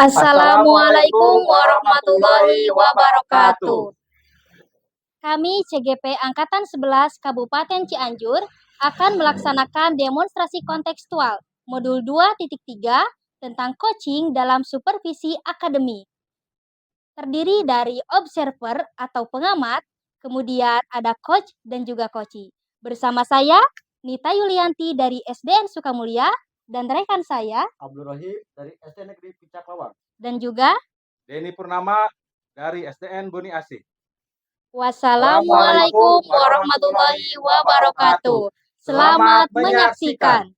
Assalamualaikum warahmatullahi wabarakatuh. Kami CGP Angkatan 11 Kabupaten Cianjur akan melaksanakan demonstrasi kontekstual Modul 2.3 tentang coaching dalam supervisi akademik. Terdiri dari observer atau pengamat, kemudian ada coach dan juga coachee. Bersama saya, Nita Yulianti dari SDN Sukamulya, dan rekan saya Abdul Rohim dari SD Negeri Puncak Lawang dan juga Denny Purnama dari SDN Boni Asih. Wassalamualaikum warahmatullahi wabarakatuh. Selamat menyaksikan.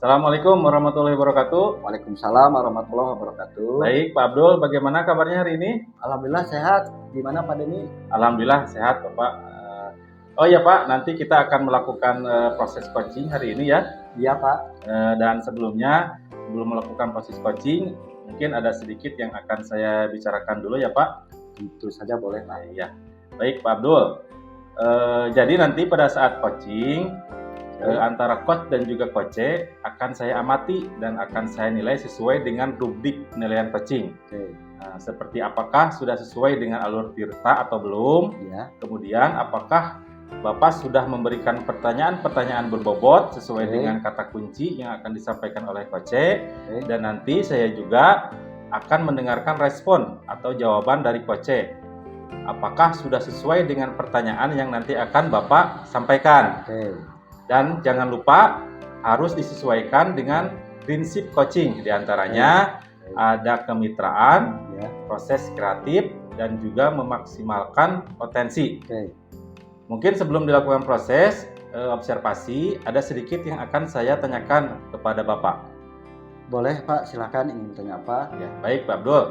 Assalamualaikum warahmatullahi wabarakatuh. Waalaikumsalam warahmatullahi wabarakatuh. Baik, Pak Abdul, bagaimana kabarnya hari ini? Alhamdulillah sehat. Gimana Pak Denny? Alhamdulillah sehat, Bapak. Oh iya Pak, nanti kita akan melakukan proses coaching hari ini ya. Iya Pak. Dan sebelumnya, sebelum melakukan proses coaching, mungkin ada sedikit yang akan saya bicarakan dulu ya Pak. Tentu saja boleh Pak. Iya. Baik Pak Abdul. Jadi nanti pada saat coaching, antara coach dan juga coache akan saya amati dan akan saya nilai sesuai dengan rubrik penilaian coaching. Nah, seperti apakah sudah sesuai dengan alur tirta atau belum? Ya. Kemudian apakah Bapak sudah memberikan pertanyaan-pertanyaan berbobot sesuai dengan kata kunci yang akan disampaikan oleh coache? Dan nanti saya juga akan mendengarkan respon atau jawaban dari coache. Apakah sudah sesuai dengan pertanyaan yang nanti akan Bapak sampaikan? Dan jangan lupa harus disesuaikan dengan prinsip coaching. Di antaranya ada kemitraan, proses kreatif, dan juga memaksimalkan potensi. Mungkin sebelum dilakukan proses observasi, ada sedikit yang akan saya tanyakan kepada Bapak. Boleh Pak, silakan ingin tanya apa? Ya, baik Pak Abdul.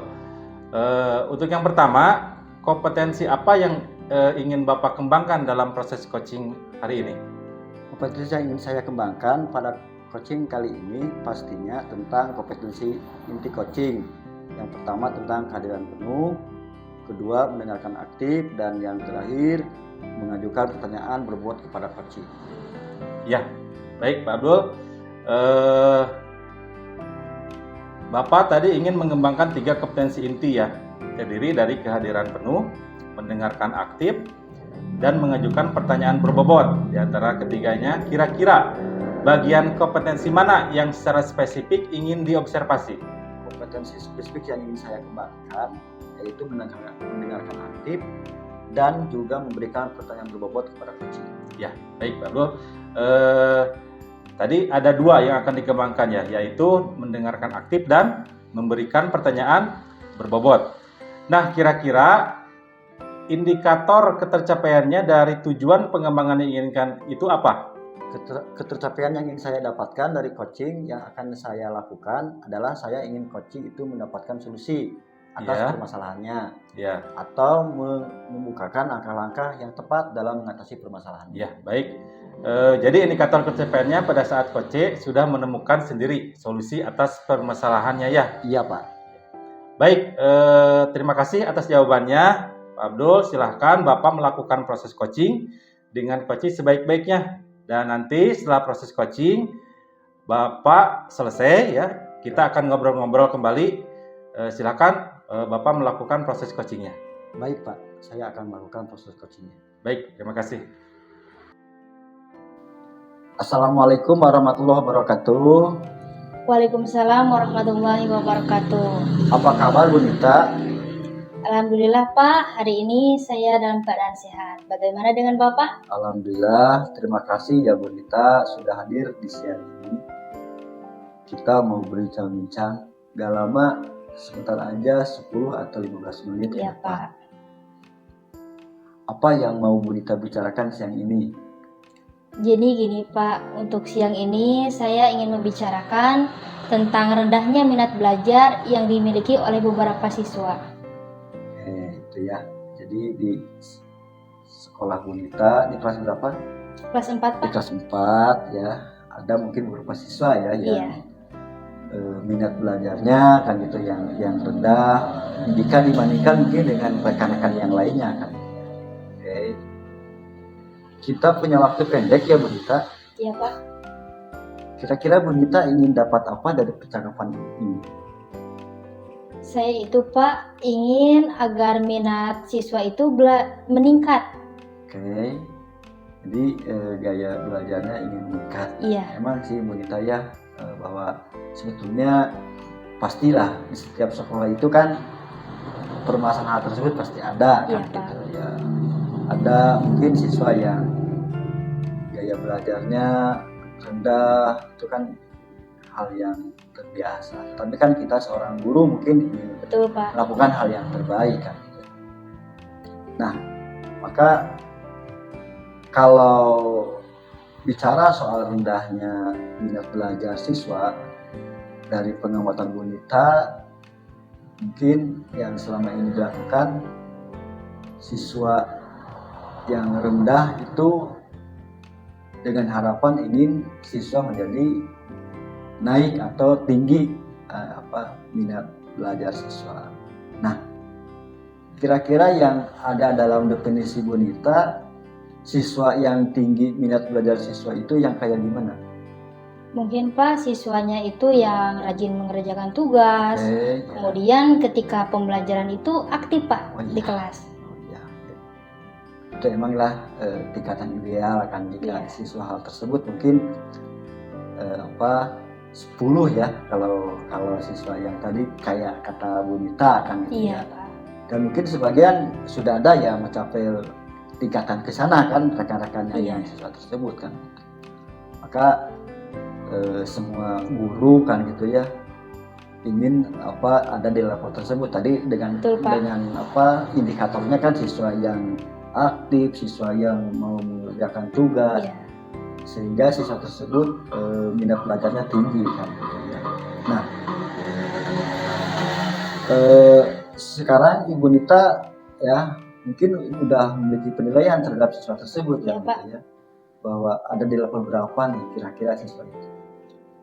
Untuk yang pertama, kompetensi apa yang ingin Bapak kembangkan dalam proses coaching hari ini? Kompetensi yang ingin saya kembangkan pada coaching kali ini pastinya tentang kompetensi inti coaching. Yang pertama tentang kehadiran penuh, kedua mendengarkan aktif, dan yang terakhir mengajukan pertanyaan berbobot kepada coaching. Ya, baik Pak Abdul. Bapak tadi ingin mengembangkan 3 kompetensi inti ya, terdiri dari kehadiran penuh, mendengarkan aktif, dan mengajukan pertanyaan berbobot. Di antara ketiganya, kira-kira bagian kompetensi mana yang secara spesifik ingin diobservasi? Kompetensi spesifik yang ingin saya kembangkan yaitu mendengarkan aktif dan juga memberikan pertanyaan berbobot kepada coaching. Ya, baik Pak Abdul. Tadi ada 2 yang akan dikembangkan ya, yaitu mendengarkan aktif dan memberikan pertanyaan berbobot. Nah, kira-kira indikator ketercapaiannya dari tujuan pengembangan yang diinginkan itu apa? Ketercapaian yang ingin saya dapatkan dari coaching yang akan saya lakukan adalah saya ingin coaching itu mendapatkan solusi atas permasalahannya, atau membukakan langkah-langkah yang tepat dalam mengatasi permasalahannya. Ya, baik. Jadi indikator ketercapaiannya pada saat coach sudah menemukan sendiri solusi atas permasalahannya ya? Iya Pak. Baik, terima kasih atas jawabannya. Pak Abdul, silahkan Bapak melakukan proses coaching dengan coaching sebaik-baiknya. Dan nanti setelah proses coaching, Bapak selesai ya, kita akan ngobrol-ngobrol kembali. Silahkan Bapak melakukan proses coachingnya. Baik Pak, saya akan melakukan proses coachingnya. Baik, terima kasih. Assalamualaikum warahmatullahi wabarakatuh. Waalaikumsalam warahmatullahi wabarakatuh. Apa kabar Bu Nita? Alhamdulillah Pak, hari ini saya dalam keadaan sehat. Bagaimana dengan Bapak? Alhamdulillah, terima kasih ya Bu Nita sudah hadir di siang ini. Kita mau berbincang-bincang, gak lama, sebentar aja 10 atau 15 menit. Ya Pak. Apa yang mau Bu Nita bicarakan siang ini? Jadi gini Pak, untuk siang ini saya ingin membicarakan tentang rendahnya minat belajar yang dimiliki oleh beberapa siswa. Itu ya. Jadi di sekolah Bunita di kelas berapa? Kelas 4 Di Pak? kelas 4 ya. Ada mungkin beberapa siswa ya Iya. yang minat belajarnya kan gitu yang rendah jika dibandingkan mungkin dengan rekan-rekan yang lainnya kan. Oke. Kita punya waktu pendek ya Bunita. Iya Pak. Kira-kira Bunita ingin dapat apa dari percakapan ini? Saya itu Pak ingin agar minat siswa itu meningkat. Oke. Jadi gaya belajarnya ingin meningkat. Iya. Emang sih Bunita ya bahwa sebetulnya pastilah di setiap sekolah itu kan permasalahan tersebut pasti ada kan Iya, gitu ya. Ada mungkin siswa yang gaya belajarnya rendah, itu kan hal yang terbiasa. Tapi kan kita seorang guru mungkin ingin Betul Pak. melakukan hal yang terbaik kan. Nah, maka kalau bicara soal rendahnya minat belajar siswa dari pengamatan Bunita, mungkin yang selama ini dilakukan siswa yang rendah itu dengan harapan ingin siswa menjadi naik atau tinggi minat belajar siswa. Nah, kira-kira yang ada dalam definisi Bunita, siswa yang tinggi minat belajar siswa itu yang kayak gimana? Mungkin Pak siswanya itu yang rajin mengerjakan tugas. Ya. Kemudian ketika pembelajaran itu aktif Pak di kelas. Ya. Itu emanglah tingkatan ideal kan jika siswa hal tersebut mungkin 10 ya kalau siswa yang tadi kayak kata Bunita kan gitu ya. Pak. Dan mungkin sebagian sudah ada yang mencapai tingkatan ke sana kan rekan-rekannya yang siswa tersebut kan. Maka semua guru kan gitu ya ingin ada di level tersebut tadi dengan indikatornya kan siswa yang aktif, siswa yang mau mengerjakan tugas. Sehingga siswa tersebut minat belajarnya tinggi kan gitu ya. Nah, sekarang Ibu Nita ya mungkin udah memiliki penilaian terhadap siswa tersebut ya, Pak. Gitu ya, bahwa ada di level berapa nih kira-kira siswa itu?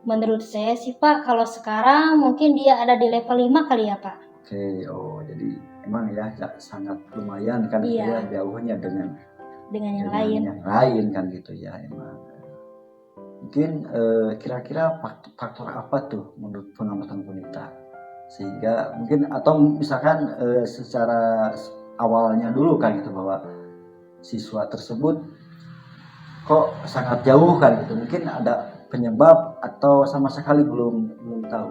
Menurut saya sih Pak, kalau sekarang mungkin dia ada di level 5 kali ya Pak. Oke, jadi emang ya sangat lumayan kan ya jauhnya dengan yang lain kan gitu ya emang. Mungkin kira-kira faktor apa tuh menurut pengamatan Bunita sehingga mungkin atau misalkan secara awalnya dulu kan gitu bahwa siswa tersebut kok sangat jauh kan gitu, mungkin ada penyebab atau sama sekali belum tahu.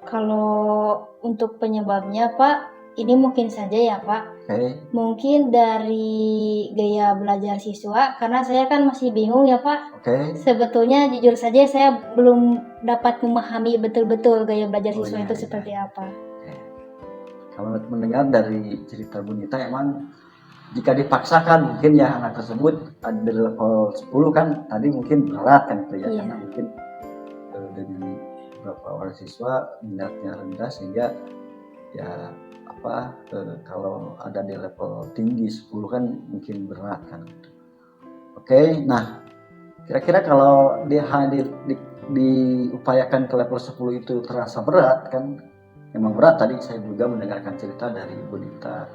Kalau untuk penyebabnya Pak, ini mungkin saja ya Pak. Mungkin dari gaya belajar siswa, karena saya kan masih bingung ya Pak. Sebetulnya jujur saja saya belum dapat memahami betul-betul gaya belajar siswa itu seperti apa. Kalau mendengar dari cerita Bunita emang jika dipaksakan mungkin ya anak tersebut ada di level 10 kan tadi mungkin berat kan gitu ya. Karena mungkin dengan beberapa orang siswa minatnya rendah sehingga ya kalau ada di level tinggi 10 kan mungkin berat kan. Oke, nah kira-kira kalau dia diupayakan ke level 10 itu terasa berat kan, memang berat. Tadi saya juga mendengarkan cerita dari Bunita.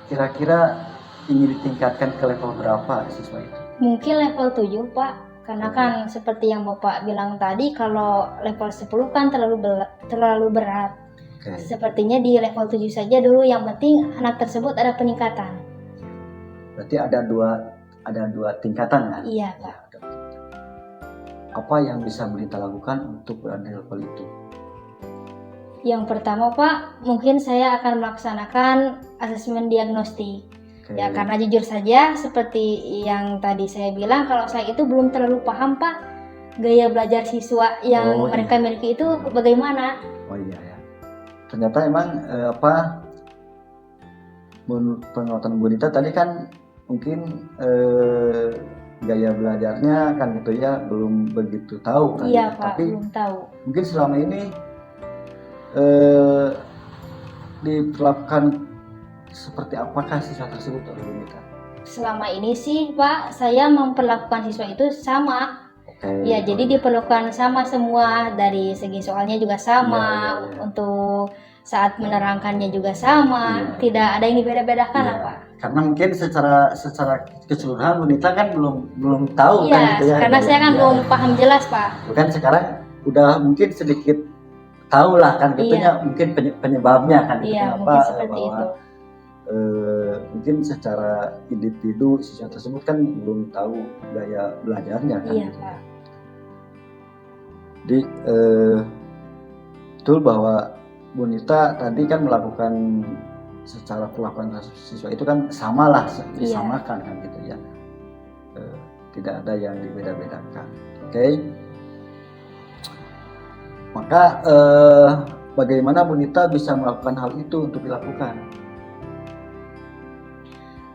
Kira-kira ingin ditingkatkan ke level berapa siswa itu? Mungkin level 7 Pak, karena kan seperti yang Bapak bilang tadi kalau level 10 kan terlalu berat. Sepertinya di level 7 saja dulu, yang penting anak tersebut ada peningkatan. Berarti ada dua tingkatan kan? Iya Pak. Apa yang bisa Bunita lakukan untuk berada di level itu? Yang pertama Pak, mungkin saya akan melaksanakan asesmen diagnostik. Ya karena jujur saja seperti yang tadi saya bilang, kalau saya itu belum terlalu paham Pak gaya belajar siswa yang mereka miliki itu bagaimana. Ternyata emang menurut pengamatan Bunita tadi kan mungkin gaya belajarnya kan gitu ya belum begitu tahu kan. Iya Pak, Tapi belum tahu. mungkin selama ini diperlakukan seperti apakah siswa tersebut oleh Bu Nita? Selama ini sih Pak, saya memperlakukan siswa itu sama. Oke. Ya, jadi diperlukan sama semua, dari segi soalnya juga sama, Iya. untuk saat menerangkannya juga sama, Iya. tidak ada yang dibedakan Iya. lah Pak. Karena mungkin secara keseluruhan Bu Nita kan belum tahu Iya, kan gitu ya. karena saya kan Iya. belum paham jelas Pak. Bukan sekarang udah mungkin sedikit tahu lah kan gitu ya, mungkin penyebabnya kan gitu, Iya, kenapa mungkin seperti bahwa itu. mungkin secara individu siswa tersebut kan belum tahu gaya belajarnya kan Iya gitu. Pak. Jadi betul bahwa Bu Nita tadi kan melakukan secara perlakuan siswa itu kan samalah, disamakan kan gitu ya. Tidak ada yang dibeda-bedakan. Oke. Maka bagaimana Bu Nita bisa melakukan hal itu untuk dilakukan?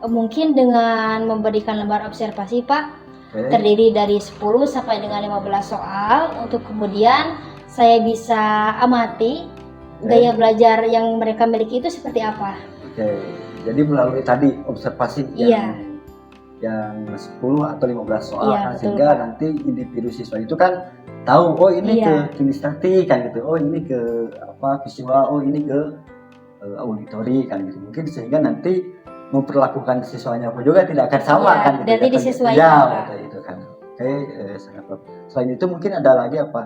Mungkin dengan memberikan lembar observasi Pak, Oke. terdiri dari 10 sampai dengan 15 soal, untuk kemudian saya bisa amati gaya belajar yang mereka miliki itu seperti apa. Oke. Jadi melalui tadi observasi Iya. yang 10 atau 15 soal Iya, kan, betul, sehingga Pak. nanti individu siswa itu kan tahu, oh ini Iya. ke kinestetik kan gitu, oh ini ke visual, oh ini ke auditori kan gitu. Mungkin sehingga nanti memperlakukan siswanya pun juga tidak akan sama Iya, kan gitu. nanti ya kan? disesuaikan, Ya, Pak. betul itu kan. Oke, sangat bagus. Selain itu mungkin ada lagi apa?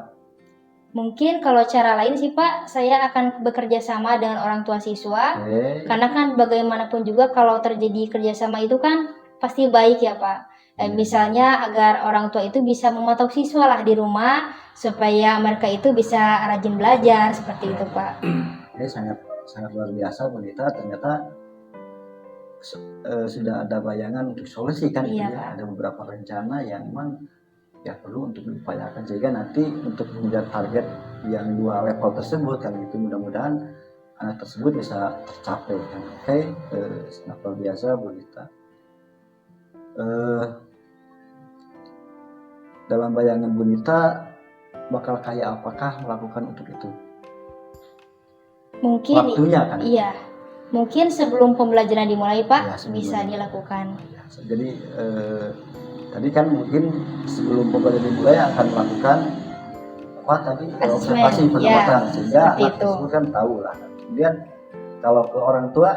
Mungkin kalau cara lain sih Pak, saya akan bekerja sama dengan orang tua siswa. Oke. Karena kan bagaimanapun juga kalau terjadi kerjasama itu kan pasti baik ya Pak. Iya. Misalnya agar orang tua itu bisa memantau siswa lah di rumah, supaya mereka itu bisa rajin belajar, seperti itu Pak. Oke, sangat luar biasa Bu Nita, ternyata sudah ada bayangan untuk solusi kan gitu Iya, ya. Pak. Ada beberapa rencana yang memang ya perlu untuk diupayakan sehingga nanti untuk mengejar target yang 2 level tersebut kan gitu, mudah-mudahan anak tersebut bisa tercapai kan. Oke, sangat luar biasa Bu Nita. Dalam bayangan Bu Nita bakal kayak apakah melakukan untuk itu? Mungkin Waktunya kan? iya. Mungkin sebelum pembelajaran dimulai Pak, Ya, sebelum bisa dimulai. dilakukan. Jadi tadi kan mungkin sebelum pembelajaran dimulai akan melakukan apa tadi observasi Asesmen, pengamatan ya, sehingga seperti anak itu. tersebut kan tahu lah. Kemudian kalau ke orang tua,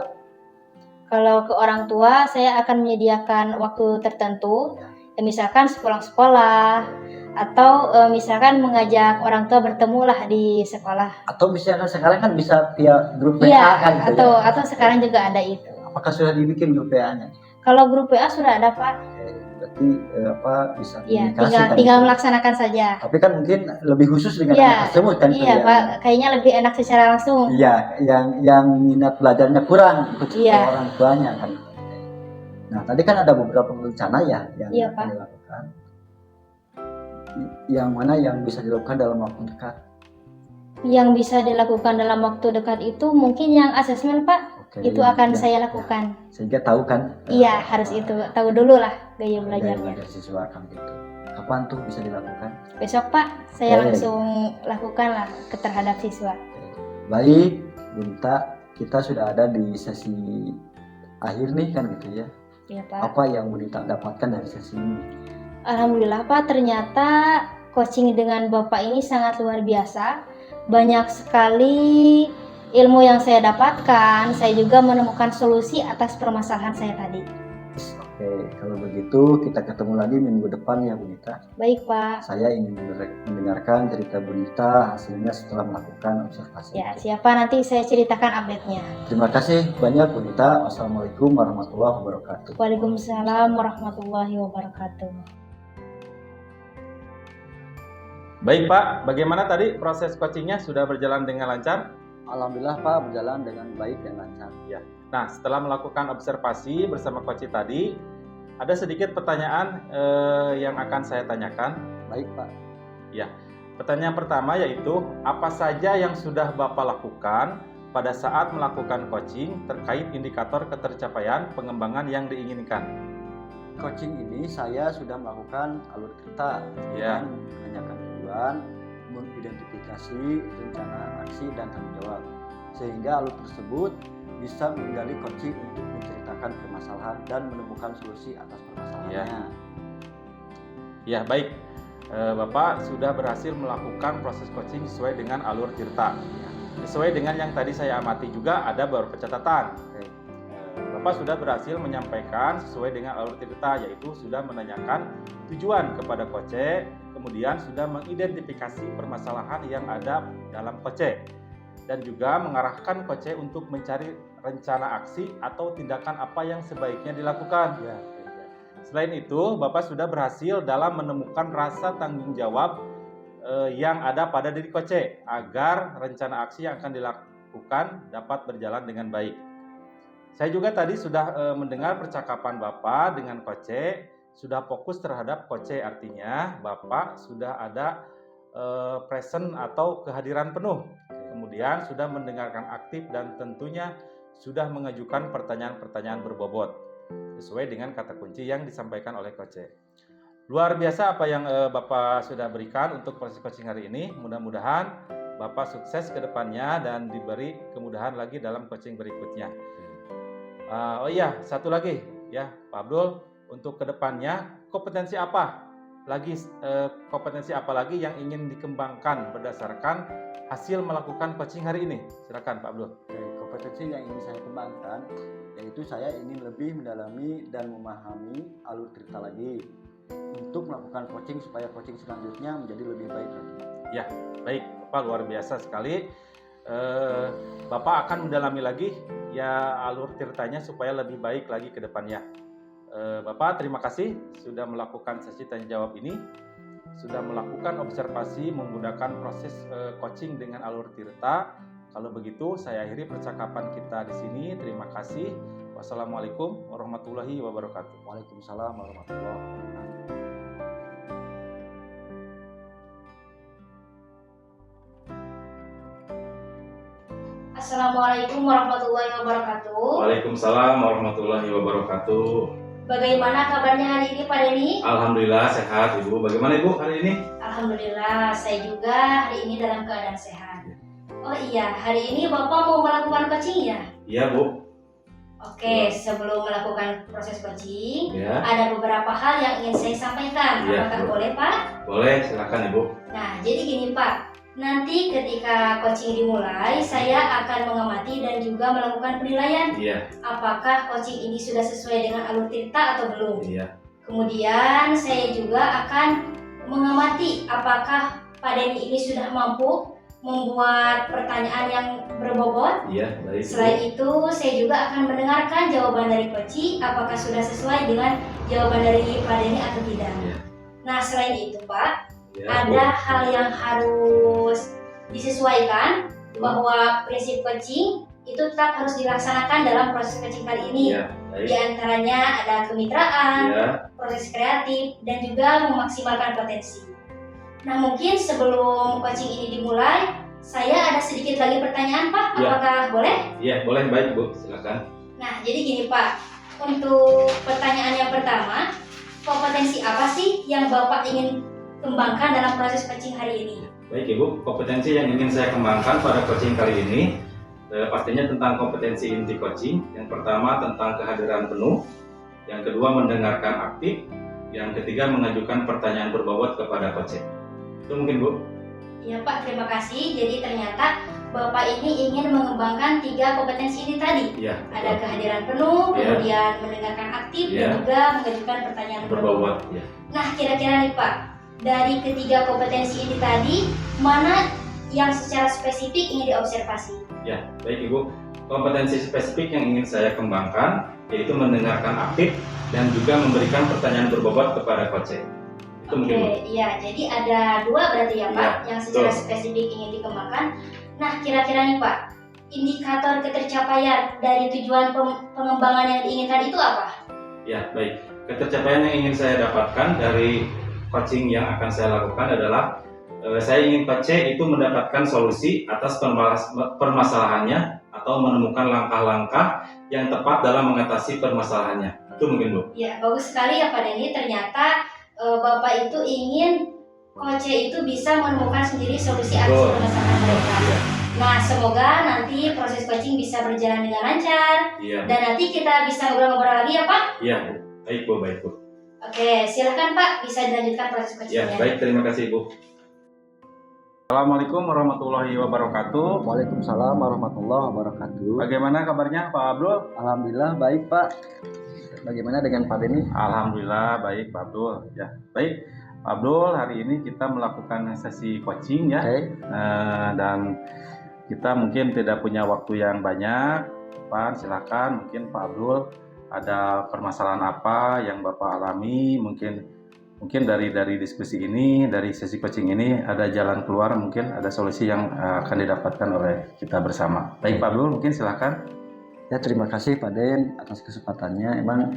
Kalau ke orang tua, saya akan menyediakan waktu tertentu, ya, misalkan sepulang sekolah, atau misalkan mengajak orang tua bertemu lah di sekolah. atau misalkan sekarang kan bisa via grup WA Iya, kan gitu ya. atau sekarang juga ada itu. Apakah sudah dibikin grup WA-nya? Kalau grup WA sudah ada Pak, Berarti bisa ya komunikasi kan tinggal gitu. melaksanakan saja. Tapi kan mungkin lebih khusus dengan Iya, anak tersebut kan gitu Iya ya. Pak, kayaknya lebih enak secara langsung. Iya, yang minat belajarnya kurang ikut Iya. orang tuanya kan. Nah, tadi kan ada beberapa rencana ya yang Iya, akan Pak. dilakukan. Yang mana yang bisa dilakukan dalam waktu dekat? Yang bisa dilakukan dalam waktu dekat itu mungkin yang asesmen Pak, Oke, itu akan ya, saya lakukan. sehingga tahu kan. Iya, harus itu. Tahu dulu lah gaya Gaya belajarnya. belajar siswa kan gitu. Kapan tuh bisa dilakukan? Besok Pak, saya Oke. langsung lakukan lah terhadap siswa. Baik, Bu Nita, kita sudah ada di sesi akhir nih kan gitu ya. Iya Pak. Apa yang Bu Nita dapatkan dari sesi ini? Alhamdulillah Pak, ternyata coaching dengan Bapak ini sangat luar biasa. Banyak sekali ilmu yang saya dapatkan. Saya juga menemukan solusi atas permasalahan saya tadi. Oke, kalau begitu kita ketemu lagi minggu depan ya Bu Nita. Baik Pak. Saya ingin mendengarkan cerita Bu Nita hasilnya setelah melakukan observasi. Ya, siapa nanti saya ceritakan update-nya. Terima kasih banyak Bu Nita. Wassalamualaikum warahmatullahi wabarakatuh. Waalaikumsalam warahmatullahi wabarakatuh. Baik Pak, bagaimana tadi proses coachingnya sudah berjalan dengan lancar? Alhamdulillah Pak, berjalan dengan baik dan lancar. Nah, setelah melakukan observasi bersama coach tadi, ada sedikit pertanyaan yang akan saya tanyakan. Baik Pak. Pertanyaan pertama yaitu, apa saja yang sudah Bapak lakukan pada saat melakukan coaching terkait indikator ketercapaian pengembangan yang diinginkan? coaching ini saya sudah melakukan alur cerita Ya. dengan menanyakan tujuan, mengidentifikasi rencana aksi dan tanggung jawab, sehingga alur tersebut bisa menggali coaching untuk menceritakan permasalahan dan menemukan solusi atas permasalahannya. Ya, baik. Bapak sudah berhasil melakukan proses coaching sesuai dengan alur cerita. Sesuai dengan yang tadi saya amati juga ada beberapa catatan. Oke. Bapak sudah berhasil menyampaikan sesuai dengan alur cerita, yaitu sudah menanyakan tujuan kepada Koce, kemudian sudah mengidentifikasi permasalahan yang ada dalam Koce, dan juga mengarahkan Koce untuk mencari rencana aksi atau tindakan apa yang sebaiknya dilakukan. Ya. Selain itu, Bapak sudah berhasil dalam menemukan rasa tanggung jawab yang ada pada diri Koce agar rencana aksi yang akan dilakukan dapat berjalan dengan baik. Saya juga tadi sudah mendengar percakapan Bapak dengan Koce, sudah fokus terhadap Koce, artinya Bapak sudah ada present atau kehadiran penuh. Kemudian sudah mendengarkan aktif dan tentunya sudah mengajukan pertanyaan-pertanyaan berbobot sesuai dengan kata kunci yang disampaikan oleh Koce. Luar biasa apa yang Bapak sudah berikan untuk proses coaching hari ini. Mudah-mudahan Bapak sukses ke depannya dan diberi kemudahan lagi dalam coaching berikutnya. Oh iya, satu lagi ya Pak Abdul, untuk ke depannya kompetensi apa lagi yang ingin dikembangkan berdasarkan hasil melakukan coaching hari ini? Silakan Pak Abdul. Oke, kompetensi yang ingin saya kembangkan yaitu saya ingin lebih mendalami dan memahami alur cerita lagi untuk melakukan coaching supaya coaching selanjutnya menjadi lebih baik lagi. Ya, baik Bapak, luar biasa sekali. Bapak akan mendalami lagi ya alur ceritanya supaya lebih baik lagi ke depannya. Bapak terima kasih sudah melakukan sesi tanya jawab ini, sudah melakukan observasi menggunakan proses coaching dengan alur cerita. Kalau begitu saya akhiri percakapan kita di sini. Terima kasih. Wassalamualaikum warahmatullahi wabarakatuh. Waalaikumsalam warahmatullahi wabarakatuh. Assalamualaikum warahmatullahi wabarakatuh. Waalaikumsalam warahmatullahi wabarakatuh. Bagaimana kabarnya hari ini Pak Denny? Alhamdulillah sehat Ibu. Bagaimana Ibu hari ini? Alhamdulillah, saya juga hari ini dalam keadaan sehat. Oh iya, hari ini Bapak mau melakukan coaching ya? Iya Bu. Oke, sebelum melakukan proses coaching, Ya. ada beberapa hal yang ingin saya sampaikan. Iya, Apakah Bu. boleh Pak? Boleh, silakan Ibu. Nah, jadi gini Pak, nanti ketika coaching dimulai, saya akan mengamati dan juga melakukan penilaian Iya, apakah coaching ini sudah sesuai dengan alur cerita atau belum. iya. Kemudian saya juga akan mengamati apakah Pak Denny ini sudah mampu membuat pertanyaan yang berbobot. Iya, baik. Selain itu, saya juga akan mendengarkan jawaban dari coach, apakah sudah sesuai dengan jawaban dari Pak Denny atau tidak. Iya. Nah, selain itu Pak, Ya, ada Bu. hal yang harus disesuaikan, bahwa prinsip coaching itu tetap harus dilaksanakan dalam proses coaching kali ini. Iya, baik. Di antaranya ada kemitraan, Iya, proses kreatif, dan juga memaksimalkan potensi. Nah, mungkin sebelum coaching ini dimulai, saya ada sedikit lagi pertanyaan Pak, Ya. apakah boleh? iya, boleh, baik Bu, silakan. Nah, jadi gini Pak, untuk pertanyaan yang pertama, kompetensi apa sih yang Bapak ingin kembangkan dalam proses coaching hari ini? Baik Ibu, kompetensi yang ingin saya kembangkan pada coaching kali ini pastinya tentang kompetensi inti coaching. Yang pertama tentang kehadiran penuh, yang kedua mendengarkan aktif, yang ketiga mengajukan pertanyaan berbobot kepada coach. Itu mungkin Bu. Ya Pak, terima kasih. Jadi ternyata Bapak ini ingin mengembangkan 3 kompetensi ini tadi. Iya. Ada kehadiran penuh, Ya. kemudian mendengarkan aktif, Ya. dan juga mengajukan pertanyaan berbobot. Ya. Nah, kira-kira nih Pak, dari ketiga kompetensi ini tadi, mana yang secara spesifik ingin diobservasi? Ya, baik Ibu. Kompetensi spesifik yang ingin saya kembangkan yaitu mendengarkan aktif dan juga memberikan pertanyaan berbobot kepada coach. Itu mungkin Bu. Oke, iya. Jadi ada 2 berarti ya Pak, yang secara betul. spesifik ingin dikembangkan. Nah, kira-kira nih Pak, indikator ketercapaian dari tujuan pengembangan yang diinginkan itu apa? Ya, baik. Ketercapaian yang ingin saya dapatkan dari coaching yang akan saya lakukan adalah saya ingin coach itu mendapatkan solusi atas permasalahannya atau menemukan langkah-langkah yang tepat dalam mengatasi permasalahannya. Itu mungkin Bu. Ya, bagus sekali ya Pak Denny. Ternyata Bapak itu ingin Koce itu bisa menemukan sendiri solusi atas Betul. permasalahan mereka. Iya. Nah, semoga nanti proses coaching bisa berjalan dengan lancar Iya. dan nanti kita bisa ngobrol-ngobrol lagi ya Pak. Iya Bu. Baik Bu, baik Bu. Oke, silakan Pak, bisa dilanjutkan proses Ya, coachingnya. baik, terima kasih Bu. Assalamualaikum warahmatullahi wabarakatuh. Waalaikumsalam warahmatullahi wabarakatuh. Bagaimana kabarnya Pak Abdul? Alhamdulillah baik Pak. Bagaimana dengan Pak Denny? Alhamdulillah baik Pak Abdul. Ya, baik Pak Abdul, hari ini kita melakukan sesi coaching ya. Oke. Dan kita mungkin tidak punya waktu yang banyak. Pak, silakan mungkin Pak Abdul ada permasalahan apa yang Bapak alami, mungkin dari diskusi ini, dari sesi coaching ini ada jalan keluar, mungkin ada solusi yang akan didapatkan oleh kita bersama. Baik Pak Abdul, mungkin silakan. Ya, terima kasih Pak Den atas kesempatannya. Emang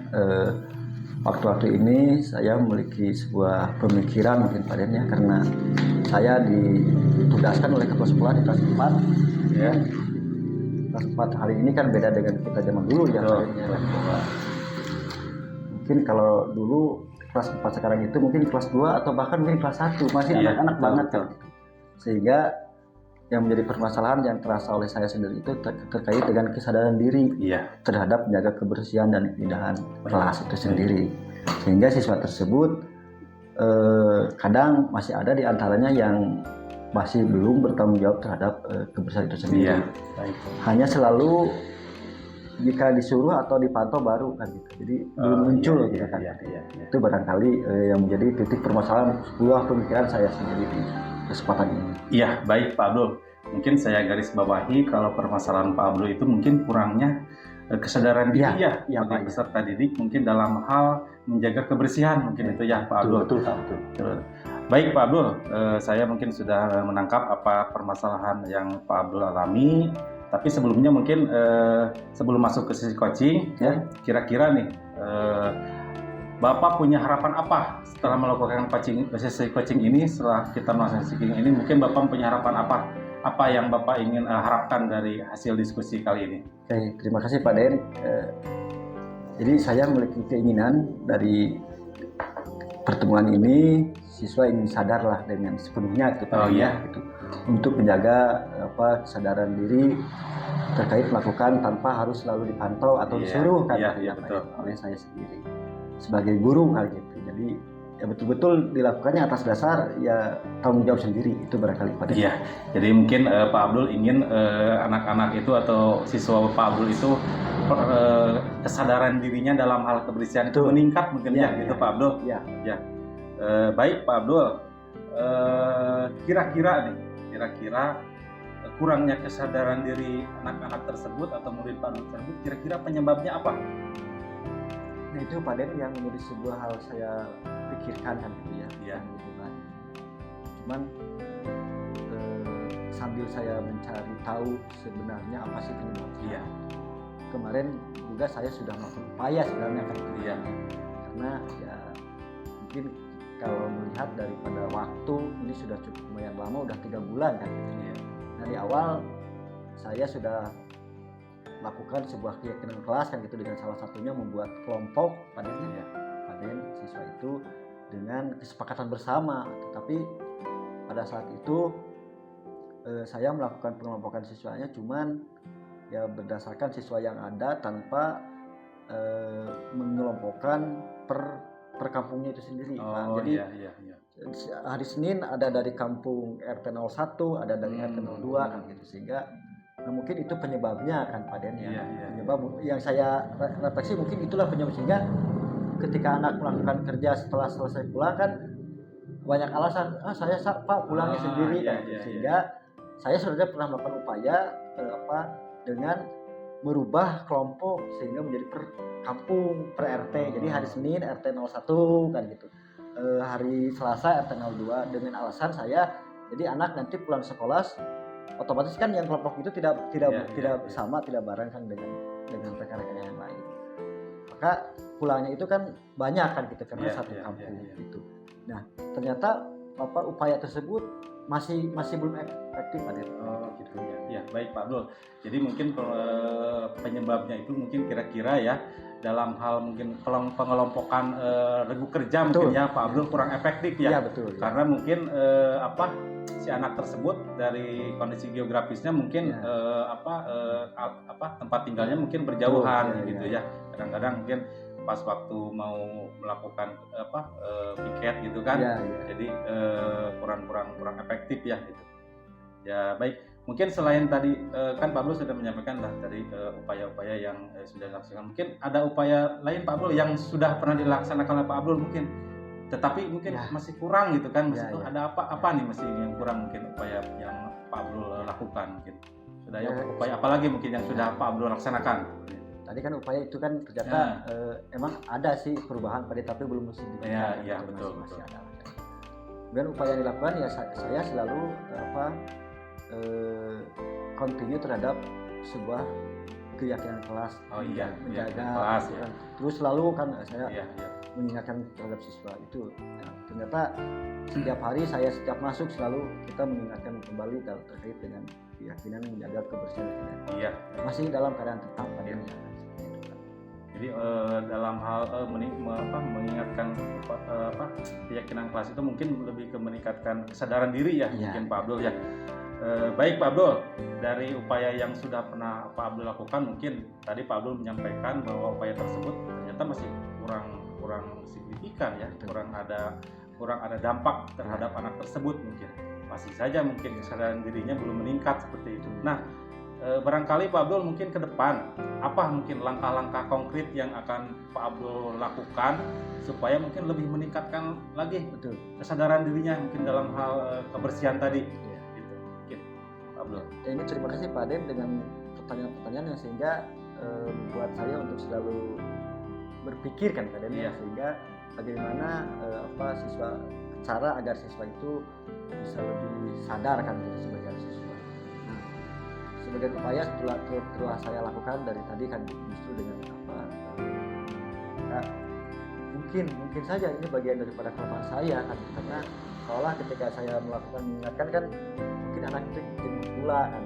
waktu-waktu ini saya memiliki sebuah pemikiran mungkin Pak Den ya, karena saya ditugaskan oleh kepala sekolah di kelas 4 ya. Kelas 4 hari ini kan beda dengan kita zaman dulu ya Pak Den ya. Bahwa mungkin kalau dulu kelas 4 sekarang itu mungkin kelas 2 atau bahkan mungkin kelas 1 masih Iya, anak-anak betul, banget betul. kan. Sehingga yang menjadi permasalahan yang terasa oleh saya sendiri itu terkait dengan kesadaran diri Iya, terhadap menjaga kebersihan dan keindahan kelas itu sendiri, sehingga siswa tersebut kadang masih ada di antaranya yang masih belum bertanggung jawab terhadap kebersihan itu sendiri. iya, baik. Hanya selalu jika disuruh atau dipantau baru kan gitu, jadi belum muncul Iya, gitu kan. iya, iya, iya. Itu barangkali yang menjadi titik permasalahan sebuah pemikiran saya sendiri di kesempatan ini. Iya, baik Pak Abdul. Mungkin saya garis bawahi kalau permasalahan Pak Abdul itu mungkin kurangnya kesadaran diri ya, iya, bagi Pak. peserta didik mungkin dalam hal menjaga kebersihan mungkin itu ya Pak Abdul. Betul, betul. Betul. Baik Pak Abdul, saya mungkin sudah menangkap apa permasalahan yang Pak Abdul alami. Tapi sebelumnya mungkin sebelum masuk ke sesi coaching, ya kira-kira nih Bapak punya harapan apa setelah melakukan sesi coaching ini? Setelah kita melakukan sesi coaching ini, mungkin Bapak punya harapan apa? Apa yang Bapak ingin harapkan dari hasil diskusi kali ini? Oke, terima kasih Pak Den. Jadi saya memiliki keinginan dari pertemuan ini siswa ingin sadarlah dengan sepenuhnya gitu, Pak Den, gitu, untuk menjaga kesadaran diri terkait melakukan tanpa harus selalu dipantau atau disuruh kan betul. oleh saya sendiri sebagai guru hal gitu. Jadi ya betul-betul dilakukannya atas dasar ya tanggung jawab sendiri, itu barangkali Pak Den. Iya, jadi mungkin Pak Abdul ingin anak-anak itu atau siswa Pak Abdul itu kesadaran dirinya dalam hal kebersihan itu meningkat mungkin ya, gitu Pak Abdul. Ya. Baik Pak Abdul, kira-kira kurangnya kesadaran diri anak-anak tersebut atau murid Pak Abdul tersebut, kira-kira penyebabnya apa? Nah, itu Pak Den yang menjadi sebuah hal saya pikirkan kan gitu ya. Iya. Cuman sambil saya mencari tahu sebenarnya apa sih penyebabnya. Iya. Kemarin juga saya sudah melakukan upaya sebenarnya kan gitu. Iya. Karena ya mungkin kalau melihat daripada waktu ini sudah cukup lumayan lama, udah 3 bulan kan gitu. Iya. Nah, di awal saya sudah melakukan sebuah keyakinan kelas kan gitu, dengan salah satunya membuat kelompok pada siswa itu dengan kesepakatan bersama. Tetapi pada saat itu saya melakukan pengelompokan siswanya cuman ya berdasarkan siswa yang ada tanpa mengelompokkan per kampungnya itu sendiri. Jadi hari Senin ada dari kampung RT 01, ada dari RT 02 kan gitu, sehingga mungkin itu penyebabnya kan Pak Den ya. Penyebab yang saya refleksi mungkin itulah penyebab, sehingga ketika anak melakukan kerja setelah selesai pulang kan banyak alasan, saya Pak pulangnya sendiri kan gitu. Sehingga saya sudah pernah melakukan upaya dengan merubah kelompok sehingga menjadi per kampung, per RT. Jadi hari Senin RT 01 kan gitu, hari Selasa RT 02, dengan alasan saya jadi anak nanti pulang sekolah otomatis kan yang kelompok itu tidak sama, tidak bareng kan dengan rekan-rekan yang lain. Maka pulangnya itu kan banyak kan gitu karena satu kampung gitu. Nah, ternyata upaya tersebut masih belum efektif Pak Den. Gitu ya. Ya, baik Pak Abdul. Jadi mungkin penyebabnya itu mungkin kira-kira ya dalam hal mungkin pengelompokan regu kerja Betul. mungkin ya Pak Abdul kurang efektif ya. Iya betul. Ya. Karena mungkin si anak tersebut dari kondisi geografisnya mungkin Ya. tempat tinggalnya mungkin berjauhan Betul, gitu ya. Kadang-kadang mungkin pas waktu mau melakukan piket gitu kan. Ya. Jadi kurang efektif ya gitu. Ya baik, mungkin selain tadi kan Pak Abdul sudah menyampaikan lah dari upaya-upaya yang sudah dilaksanakan. Mungkin ada upaya lain Pak Abdul yang sudah pernah dilaksanakan oleh Pak Abdul mungkin, tetapi mungkin masih kurang gitu kan? Masih ada apa nih masih yang kurang mungkin upaya yang Pak Abdul lakukan mungkin? Sudah upaya apa lagi mungkin yang sudah Pak Abdul laksanakan? Tadi kan upaya itu kan ternyata emang ada sih perubahan pada tapi belum signifikan. Iya betul. Masih ada. Kemudian upaya yang dilakukan ya saya selalu continue terhadap sebuah keyakinan kelas. Menjaga kelas ya. Terus selalu kan saya mengingatkan terhadap siswa itu. Nah, ternyata setiap hari saya setiap masuk selalu kita mengingatkan kembali terkait dengan keyakinan menjaga kebersihan. Masih dalam keadaan tetap pada Jadi dalam hal mengingatkan keyakinan kelas itu mungkin lebih ke meningkatkan kesadaran diri ya mungkin Pak Abdul ya. Baik Pak Abdul, dari upaya yang sudah pernah Pak Abdul lakukan mungkin tadi Pak Abdul menyampaikan bahwa upaya tersebut ternyata masih kurang signifikan ya, kurang ada dampak terhadap anak tersebut mungkin. Masih saja mungkin kesadaran dirinya belum meningkat seperti itu. Nah, barangkali Pak Abdul mungkin ke depan apa mungkin langkah-langkah konkret yang akan Pak Abdul lakukan supaya mungkin lebih meningkatkan lagi kesadaran dirinya mungkin dalam hal kebersihan tadi. Ya, ini terima kasih Pak Den dengan pertanyaan-pertanyaan yang sehingga membuat saya untuk selalu berpikir kan Pak Den sehingga bagaimana cara agar siswa itu bisa lebih sadar kan sebagai siswa. Nah, sebagai upaya setelah saya lakukan dari tadi kan justru dengan mungkin saja ini bagian daripada kelemahan saya kan karena seolah ketika saya melakukan mengingatkan kan mungkin anak itu ingin pula kan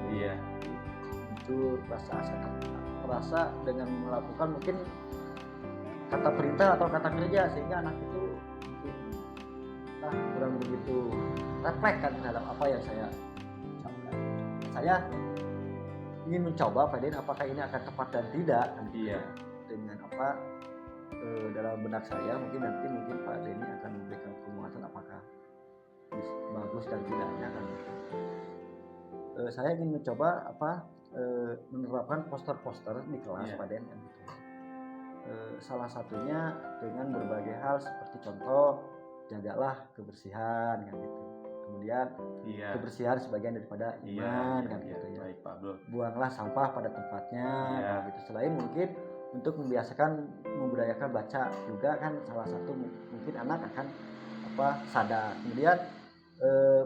itu rasa dengan melakukan mungkin kata perintah atau kata kerja sehingga anak itu mungkin kurang begitu refleks kan terhadap apa yang saya ucapkan. Saya ingin mencoba Pak Den apakah ini akan tepat dan tidak dengan dalam benak saya mungkin Pak Denny akan memberikan penguatan apakah bagus dan tidaknya kan. Saya ingin mencoba menerapkan poster-poster di kelas Pak Den kan. Salah satunya dengan berbagai hal seperti contoh jagalah kebersihan kan gitu. Kemudian kebersihan sebagian daripada iman kan gitu ya. Baik, Pak Abdul. Buanglah sampah pada tempatnya gitu. Selain mungkin untuk membiasakan membudayakan baca juga kan salah satu mungkin anak akan sadar kemudian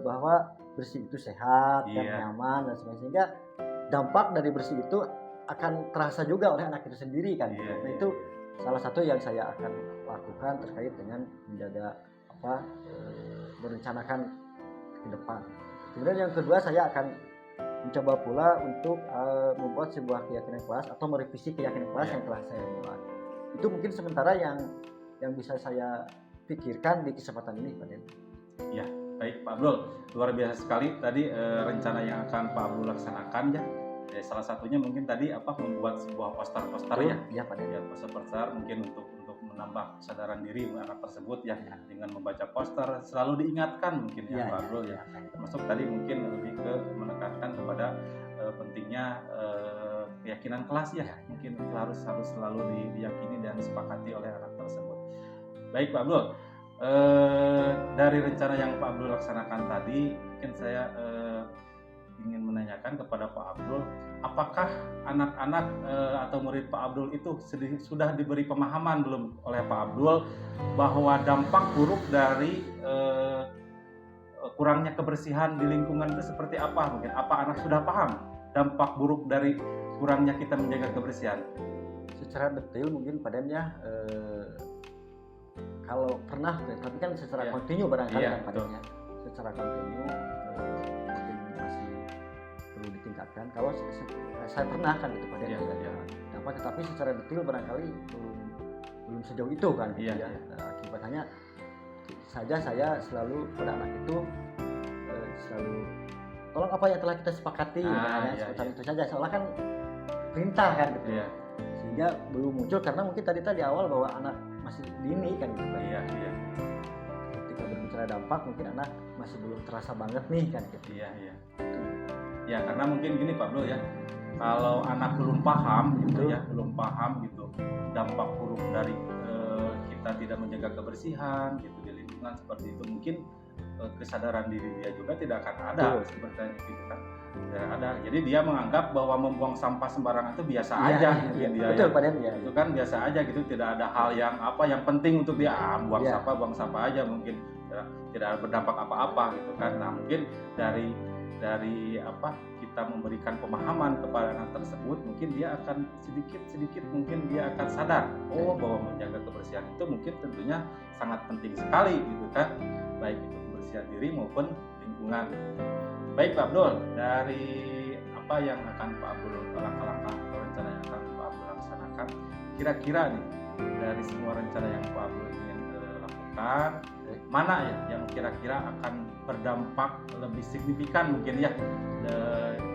bahwa bersih itu sehat dan nyaman dan sebagainya sehingga dampak dari bersih itu akan terasa juga oleh anak itu sendiri kan nah itu salah satu yang saya akan lakukan terkait dengan menjaga merencanakan ke depan. Kemudian yang kedua saya akan mencoba pula untuk membuat sebuah keyakinan kelas atau merevisi keyakinan kelas yang telah saya buat. Itu mungkin sementara yang bisa saya pikirkan di kesempatan ini Pak Den. Ya, baik Pak Abdul. Luar biasa sekali tadi rencana yang akan Pak Abdul laksanakan ya. Salah satunya mungkin tadi membuat sebuah poster-poster ya Pak Den. Ya, poster-poster mungkin untuk menambah kesadaran diri anak tersebut dengan membaca poster selalu diingatkan mungkin Pak Abdul termasuk tadi mungkin lebih ke menekankan kepada pentingnya keyakinan kelas mungkin harus selalu diyakini dan disepakati oleh anak tersebut. Baik Pak Abdul, dari rencana yang Pak Abdul laksanakan tadi mungkin saya ingin menanyakan kepada Pak Abdul, apakah anak-anak atau murid Pak Abdul itu sudah diberi pemahaman belum oleh Pak Abdul bahwa dampak buruk dari kurangnya kebersihan di lingkungan itu seperti apa? Mungkin apa anak sudah paham dampak buruk dari kurangnya kita menjaga kebersihan? Secara detail mungkin Pak Den kalau pernah, tapi kan secara kontinu barangkali Pak Den secara kontinu meningkatkan kalau saya pernah kan gitu Pak Den. Iya, iya. Dampak tetapi secara detail barangkali belum sejauh itu kan gitu Iya, ya. iya. Akibatnya saja saya selalu pada anak itu selalu tolong apa yang telah kita sepakati Iya, seperti iya. itu saja, seolah kan perintah kan gitu. Iya, Sehingga belum muncul karena mungkin tadi di awal bahwa anak masih dini kan gitu Pak. iya, iya. Ketika berbicara dampak mungkin anak masih belum terasa banget nih kan gitu. Iya, iya. Ya karena mungkin gini Pak Abdul ya, kalau anak belum paham gitu ya, belum paham gitu dampak buruk dari kita tidak menjaga kebersihan gitu di lingkungan seperti itu, mungkin kesadaran diri dia juga tidak akan ada seperti itu kan. Tidak ada. Jadi dia menganggap bahwa membuang sampah sembarangan itu biasa aja mungkin dia. Betul ya. Pak Den ya. Itu kan biasa aja gitu, tidak ada hal yang yang penting untuk dia buang Iya. sampah aja mungkin tidak berdampak apa-apa gitu kan. Nah mungkin dari kita memberikan pemahaman kepada anak tersebut, mungkin dia akan sedikit mungkin dia akan sadar bahwa menjaga kebersihan itu mungkin tentunya sangat penting sekali gitu kan, baik itu kebersihan diri maupun lingkungan. Baik Pak Abdul, dari apa yang akan Pak Abdul langkah-langkah atau rencana yang akan Pak Abdul laksanakan, kira-kira nih dari semua rencana yang Pak Abdul ingin lakukan, mana ya yang kira-kira akan berdampak lebih signifikan mungkin ya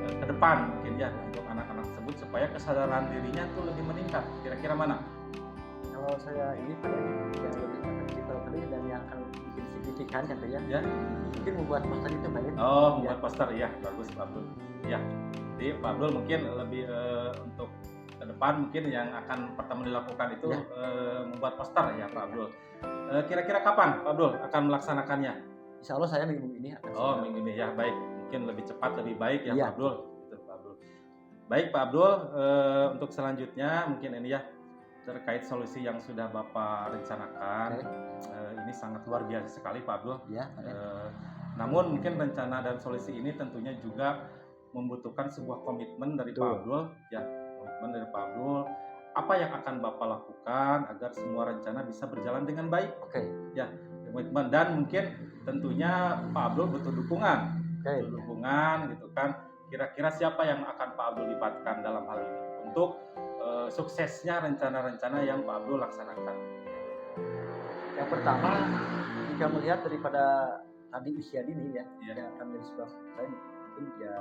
ke depan mungkin ya untuk anak-anak tersebut supaya kesadaran dirinya tuh lebih meningkat, kira-kira mana? Kalau saya ini pada yang lebih praktikal tadi dan yang akan bikin signifikan katanya Ya. mungkin membuat poster itu Pak Den. Oh, membuat poster ya, bagus Pak Abdul. Ya, jadi Pak Abdul mungkin lebih untuk ke depan mungkin yang akan pertama dilakukan itu membuat poster ya Pak Abdul. Kira-kira kapan Pak Abdul akan melaksanakannya? Insya Allah saya minggu ini akan Minggu ini ya, baik. Mungkin lebih cepat lebih baik ya Iya. Pak Abdul. Gitu, Pak Abdul. Baik Pak Abdul, untuk selanjutnya mungkin ini ya terkait solusi yang sudah Bapak rencanakan. Ini sangat luar biasa sekali Pak Abdul. Ya, Namun mungkin rencana dan solusi ini tentunya juga membutuhkan sebuah komitmen dari Pak Abdul, ya komitmen dari Pak Abdul. Apa yang akan Bapak lakukan agar semua rencana bisa berjalan dengan baik? Ya, komitmen dan mungkin tentunya Pak Abdul butuh dukungan, butuh dukungan gitu kan. Kira-kira siapa yang akan Pak Abdul libatkan dalam hal ini untuk suksesnya rencana-rencana yang Pak Abdul laksanakan? Yang pertama, jika melihat daripada tadi usia dini ya, Iya. yang akan menjadi sebab saya mungkin ya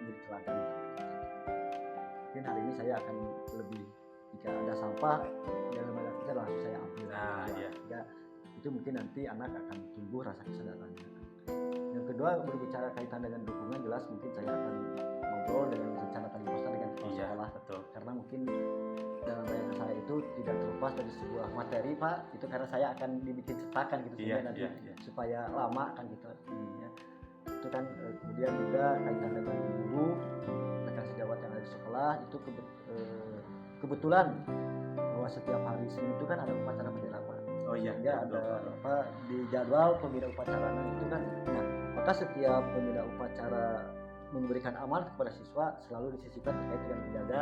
menjadi teladan. Mungkin hari ini saya akan lebih, jika ada sampah dalam banyak kita langsung saya ambil. Nah, iya. Ya, itu mungkin nanti anak akan tumbuh rasa kesadarannya. Yang kedua, berbicara kaitan dengan dukungan, jelas mungkin saya akan ngobrol dengan rencana tadi poster dengan kepala Iya, sekolah. betul. Karena mungkin dalam bayangan saya itu tidak terlepas dari sebuah materi Pak, itu karena saya akan dibikin cetakan gitu Iya, sehingga nanti iya. supaya lama kan gitu ininya. Itu kan kemudian juga kaitan dengan guru, rekan sejawat yang ada di sekolah itu kebetulan bahwa setiap hari Senin itu kan ada upacara bendera Pak. Oh iya, Sehingga ada di jadwal pembina upacaranya itu kan, nah maka setiap pembina upacara memberikan amanah kepada siswa selalu disisipkan terkait dengan menjaga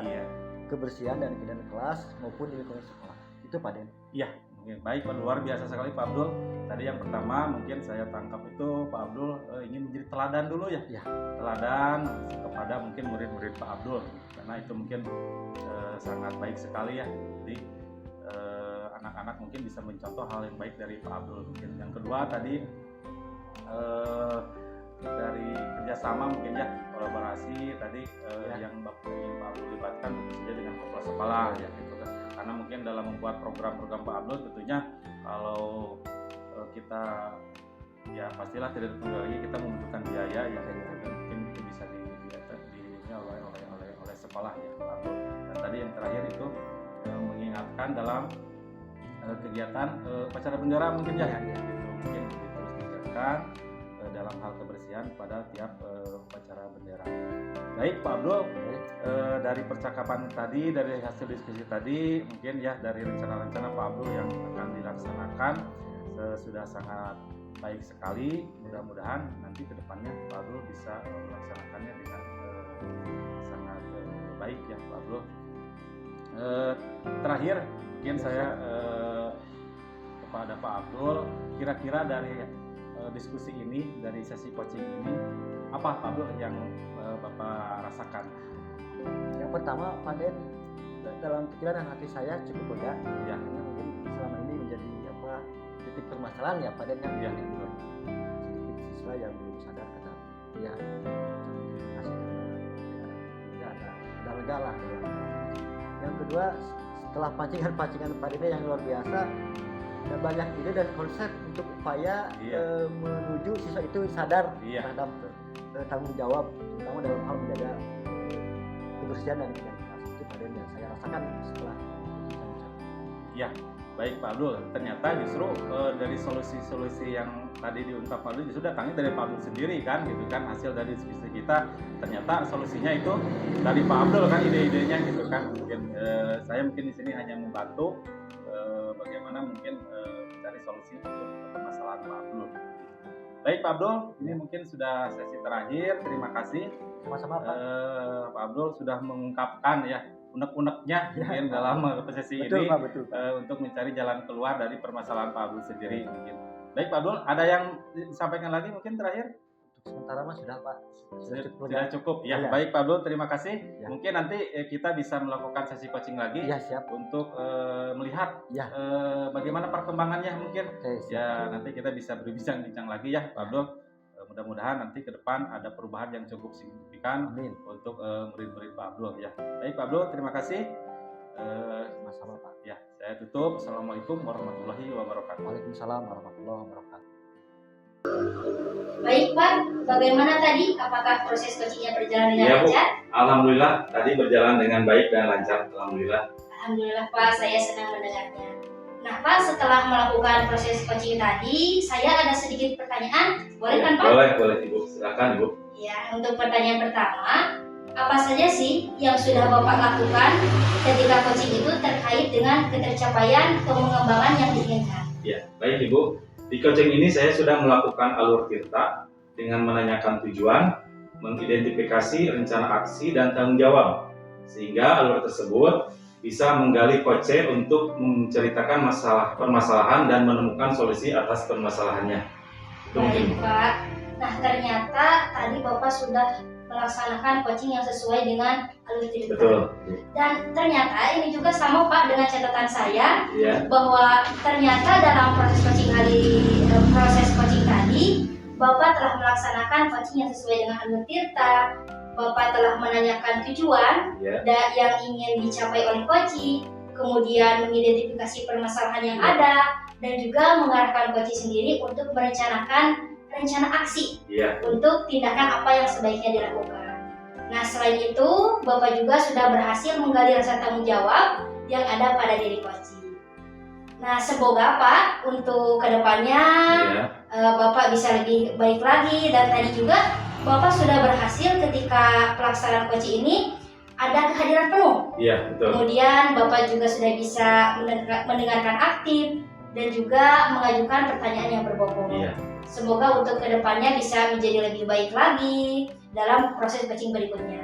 kebersihan dan keadaan kelas maupun di lingkungan sekolah. Itu Pak Den. Iya, mungkin baik Pak, luar biasa sekali Pak Abdul. Tadi yang pertama mungkin saya tangkap itu Pak Abdul ingin menjadi teladan dulu ya. Iya. Teladan kepada mungkin murid-murid Pak Abdul, karena itu mungkin sangat baik sekali ya. Jadi anak-anak mungkin bisa mencontoh hal yang baik dari Pak Abdul. Mungkin yang kedua tadi dari kerjasama mungkin ya, kolaborasi tadi yang Pak Abdul libatkan tentu saja dengan kepala sekolah ya gitu kan. Karena mungkin dalam membuat program-program Pak Abdul tentunya kalau kita ya pastilah tidak tertunda lagi, kita membutuhkan biaya ya, mungkin itu bisa oleh sekolah ya Pak Abdul. Dan tadi yang terakhir itu mengingatkan dalam kegiatan upacara bendera mungkin ya, gitu. Mungkin terus diingatkan dalam hal kebersihan pada tiap upacara bendera. Baik Pak Abdul, dari percakapan tadi, dari hasil diskusi tadi, mungkin ya dari rencana-rencana Pak Abdul yang akan dilaksanakan sudah sangat baik sekali. Mudah-mudahan nanti kedepannya Pak Abdul bisa melaksanakannya dengan sangat baik ya Pak Abdul. Terakhir mungkin saya kepada Pak Abdul, kira-kira dari diskusi ini, dari sesi coaching ini, apa Pak Abdul yang Bapak rasakan? Yang pertama, Paden, dalam pikiran dan hati saya cukup lega. Ya. Karena mungkin selama ini menjadi titik permasalahan ya Paden kan. Ya. Sedikit siswa yang belum sadar kata ya kasih ya, ada lega lah. Yang kedua, setelah pancingan Padennya yang luar biasa, ada banyak ide dan konsep untuk upaya menuju siswa itu sadar terhadap tanggung jawab, terutama dalam hal menjaga kebersihan dan kebersihan itu Paden yang saya rasakan setelah Ya, baik Pak Abdul. Ternyata justru dari solusi-solusi yang tadi diungkap Pak Abdul justru datangnya dari Pak Abdul sendiri kan, gitu kan, hasil dari diskusi kita. Ternyata solusinya itu dari Pak Abdul kan, ide-idenya gitu kan. Mungkin saya mungkin di sini hanya membantu bagaimana mungkin mencari solusi untuk permasalahan Pak Abdul. Baik Pak Abdul, ini mungkin sudah sesi terakhir. Terima kasih. Sama-sama Pak. Pak Abdul sudah mengungkapkan ya unek-uneknya mungkin dalam sesi Betul, ini Pak, betul. untuk mencari jalan keluar dari permasalahan Pak Abdul sendiri mungkin. Baik Pak Abdul, ada yang disampaikan lagi mungkin terakhir? Untuk sementara mas sudah Pak. Sudah cukup ya. Ya. Baik Pak Abdul, terima kasih. Ya. Mungkin nanti kita bisa melakukan sesi coaching lagi Ya, siap. untuk melihat Ya. bagaimana perkembangannya mungkin. Oke, siap. Ya, nanti kita bisa berbincang-bincang lagi ya Pak Abdul. Mudah-mudahan nanti ke depan ada perubahan yang cukup signifikan. Amin. Untuk murid-murid Pak Abdul ya. Baik Pak Abdul, terima kasih. Sama-sama Pak. Ya, saya tutup. Assalamualaikum warahmatullahi wabarakatuh. Waalaikumsalam warahmatullahi wabarakatuh. Baik Pak, bagaimana tadi? Apakah proses coachingnya berjalan dengan Iya, Bu. lancar? Alhamdulillah tadi berjalan dengan baik dan lancar. Alhamdulillah. Alhamdulillah Pak, saya senang mendengarnya. Nah Pak, setelah melakukan proses coaching tadi, saya ada sedikit pertanyaan. Boleh kan Pak? Boleh Ibu. Silakan Ibu. Ya, untuk pertanyaan pertama, apa saja sih yang sudah Bapak lakukan ketika coaching itu terkait dengan ketercapaian pengembangan yang diinginkan? Ya, baik Ibu. Di coaching ini saya sudah melakukan alur tirta dengan menanyakan tujuan, mengidentifikasi rencana aksi dan tanggung jawab, sehingga alur tersebut bisa menggali coach untuk menceritakan permasalahan dan menemukan solusi atas permasalahannya. Itu mungkin. Baik Pak. Nah ternyata tadi Bapak sudah melaksanakan coaching yang sesuai dengan alur cerita. Betul. Dan ternyata ini juga sama Pak dengan catatan saya Iya. bahwa ternyata dalam proses coaching tadi Bapak telah melaksanakan coaching yang sesuai dengan alur tirta. Bapak telah menanyakan tujuan Iya. yang ingin dicapai oleh coaching, kemudian mengidentifikasi permasalahan yang ada, dan juga mengarahkan coaching sendiri untuk merencanakan rencana aksi Iya. untuk tindakan apa yang sebaiknya dilakukan. Nah, selain itu, Bapak juga sudah berhasil menggali rasa tanggung jawab yang ada pada diri coaching. Nah, semoga Pak untuk kedepannya Iya. Bapak bisa lebih baik lagi, dan tadi juga Bapak sudah berhasil ketika pelaksanaan coaching ini ada kehadiran penuh. Iya, betul. Kemudian Bapak juga sudah bisa mendengarkan aktif dan juga mengajukan pertanyaan yang berbobot. Iya. Semoga untuk kedepannya bisa menjadi lebih baik lagi dalam proses coaching berikutnya.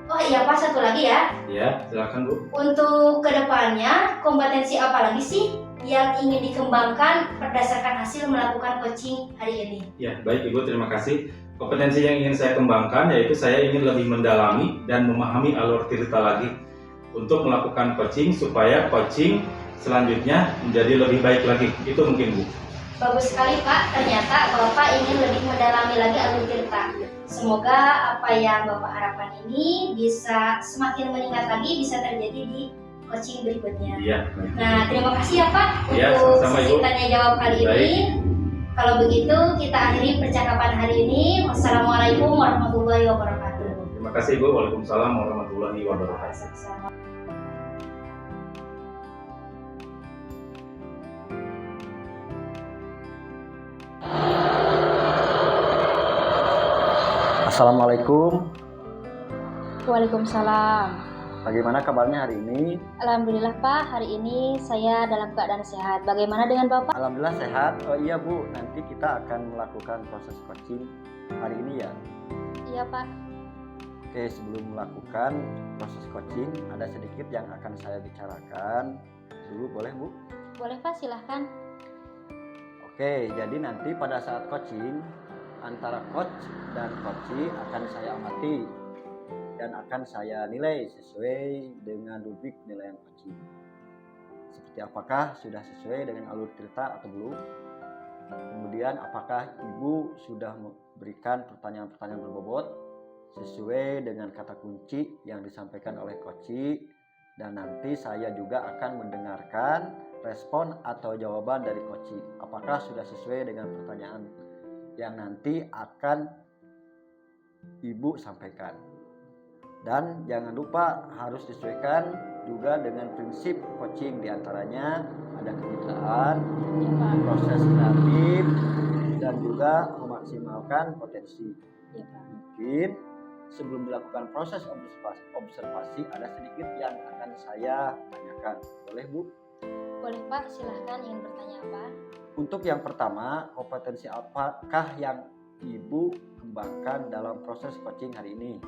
Oh iya Pak, satu lagi ya. Iya, silakan Bu. Untuk kedepannya, kompetensi apa lagi sih yang ingin dikembangkan berdasarkan hasil melakukan coaching hari ini? Ya, baik Ibu, terima kasih. Kompetensi yang ingin saya kembangkan yaitu saya ingin lebih mendalami dan memahami alur tirta lagi untuk melakukan coaching supaya coaching selanjutnya menjadi lebih baik lagi. Itu mungkin Bu. Bagus sekali Pak, ternyata Bapak ingin lebih mendalami lagi alur tirta. Semoga apa yang Bapak harapkan ini bisa semakin meningkat lagi, bisa terjadi di coaching berikutnya. Iya. Nah, terima kasih ya Pak Ya, untuk sama-sama, sesi Ibu. tanya jawab kali Baik. ini. Kalau begitu kita akhiri percakapan hari ini. Wassalamualaikum warahmatullahi wabarakatuh. Terima kasih Bu. Waalaikumsalam warahmatullahi wabarakatuh. Assalamualaikum. Waalaikumsalam. Bagaimana kabarnya hari ini? Alhamdulillah Pak, hari ini saya dalam keadaan sehat. Bagaimana dengan Bapak? Alhamdulillah sehat. Oh iya Bu, nanti kita akan melakukan proses coaching hari ini ya. Iya Pak. Oke, sebelum melakukan proses coaching ada sedikit yang akan saya bicarakan dulu, boleh Bu? Boleh Pak, silahkan. Oke, jadi nanti pada saat coaching antara coach dan coachee akan saya amati dan akan saya nilai sesuai dengan rubrik penilaian coaching. Seperti apakah sudah sesuai dengan alur cerita atau belum? Kemudian apakah ibu sudah memberikan pertanyaan-pertanyaan berbobot sesuai dengan kata kunci yang disampaikan oleh coachee, dan nanti saya juga akan mendengarkan respon atau jawaban dari coachee. Apakah sudah sesuai dengan pertanyaan yang nanti akan ibu sampaikan. Dan jangan lupa harus disesuaikan juga dengan prinsip coaching, diantaranya ada kemitraan, proses kreatif, dan juga memaksimalkan potensi. Mungkin sebelum dilakukan proses observasi ada sedikit yang akan saya tanyakan. Boleh Bu? Boleh Pak, silahkan ingin bertanya apa? Untuk yang pertama, kompetensi apakah yang Ibu kembangkan dalam proses coaching hari ini?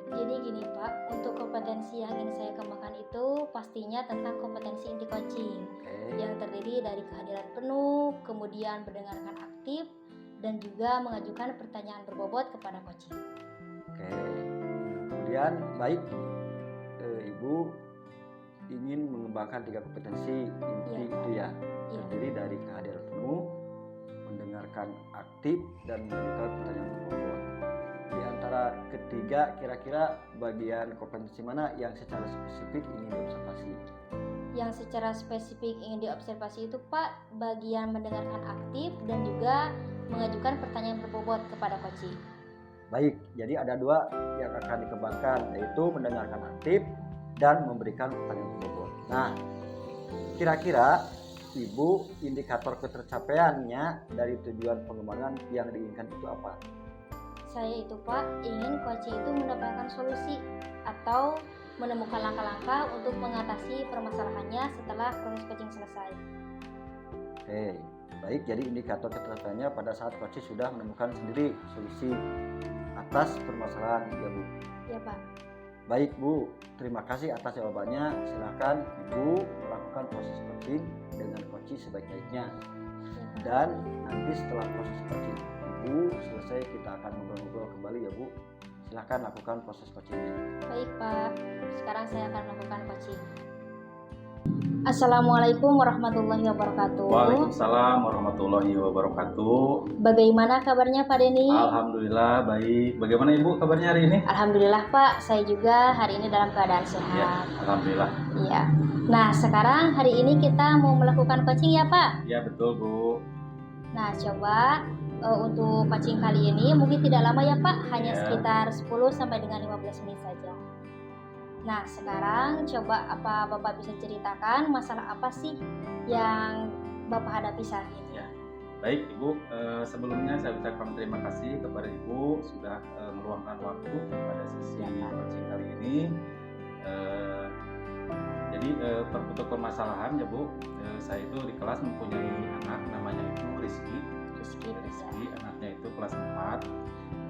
Jadi gini Pak, untuk kompetensi yang ingin saya kembangkan itu pastinya tentang kompetensi inti coaching yang terdiri dari kehadiran penuh, kemudian mendengarkan aktif, dan juga mengajukan pertanyaan berbobot kepada coaching. Oke. Kemudian baik, Ibu ingin mengembangkan 3 kompetensi inti itu ya, terdiri dari kehadiran penuh, mendengarkan aktif, dan mengajukan pertanyaan berbobot. Di antara ketiga, kira-kira bagian kompetensi mana yang secara spesifik ingin diobservasi? Yang secara spesifik ingin diobservasi itu Pak, bagian mendengarkan aktif dan juga mengajukan pertanyaan berbobot kepada coaching. Baik, jadi ada 2 yang akan dikembangkan, yaitu mendengarkan aktif dan memberikan pertanyaan berbobot. Nah, kira-kira Ibu, indikator ketercapaiannya dari tujuan pengembangan yang diinginkan itu apa? Saya itu Pak, ingin coaching itu mendapatkan solusi atau menemukan langkah-langkah untuk mengatasi permasalahannya setelah proses coaching selesai. Oke, baik, jadi indikator ketercapaiannya pada saat coaching sudah menemukan sendiri solusi atas permasalahan ya Bu. Ya Pak. Baik Bu, terima kasih atas jawabannya. Silakan Ibu melakukan proses coaching dengan coaching sebaik-baiknya. Dan nanti setelah proses coaching Ibu selesai, kita akan ngobrol-ngobrol kembali ya Bu. Silakan lakukan proses coachingnya. Baik Pak, sekarang saya akan melakukan coaching. Assalamualaikum warahmatullahi wabarakatuh. Waalaikumsalam warahmatullahi wabarakatuh. Bagaimana kabarnya Pak Denny? Alhamdulillah baik. Bagaimana Ibu kabarnya hari ini? Alhamdulillah Pak, saya juga hari ini dalam keadaan sehat. Ya, alhamdulillah. Iya. Nah, sekarang hari ini kita mau melakukan coaching ya Pak? Ya, betul Bu. Nah, coba untuk coaching kali ini mungkin tidak lama ya Pak, hanya sekitar 10 sampai dengan 15 menit saja. Nah, sekarang coba apa Bapak bisa ceritakan masalah apa sih yang Bapak hadapi saat ini? Ya. Baik Ibu, sebelumnya saya ucapkan terima kasih kepada Ibu sudah meluangkan waktu pada sesi coaching kali ini. Jadi untuk permasalahan ya Bu, saya itu di kelas mempunyai anak namanya itu Rizky, anaknya itu kelas 4.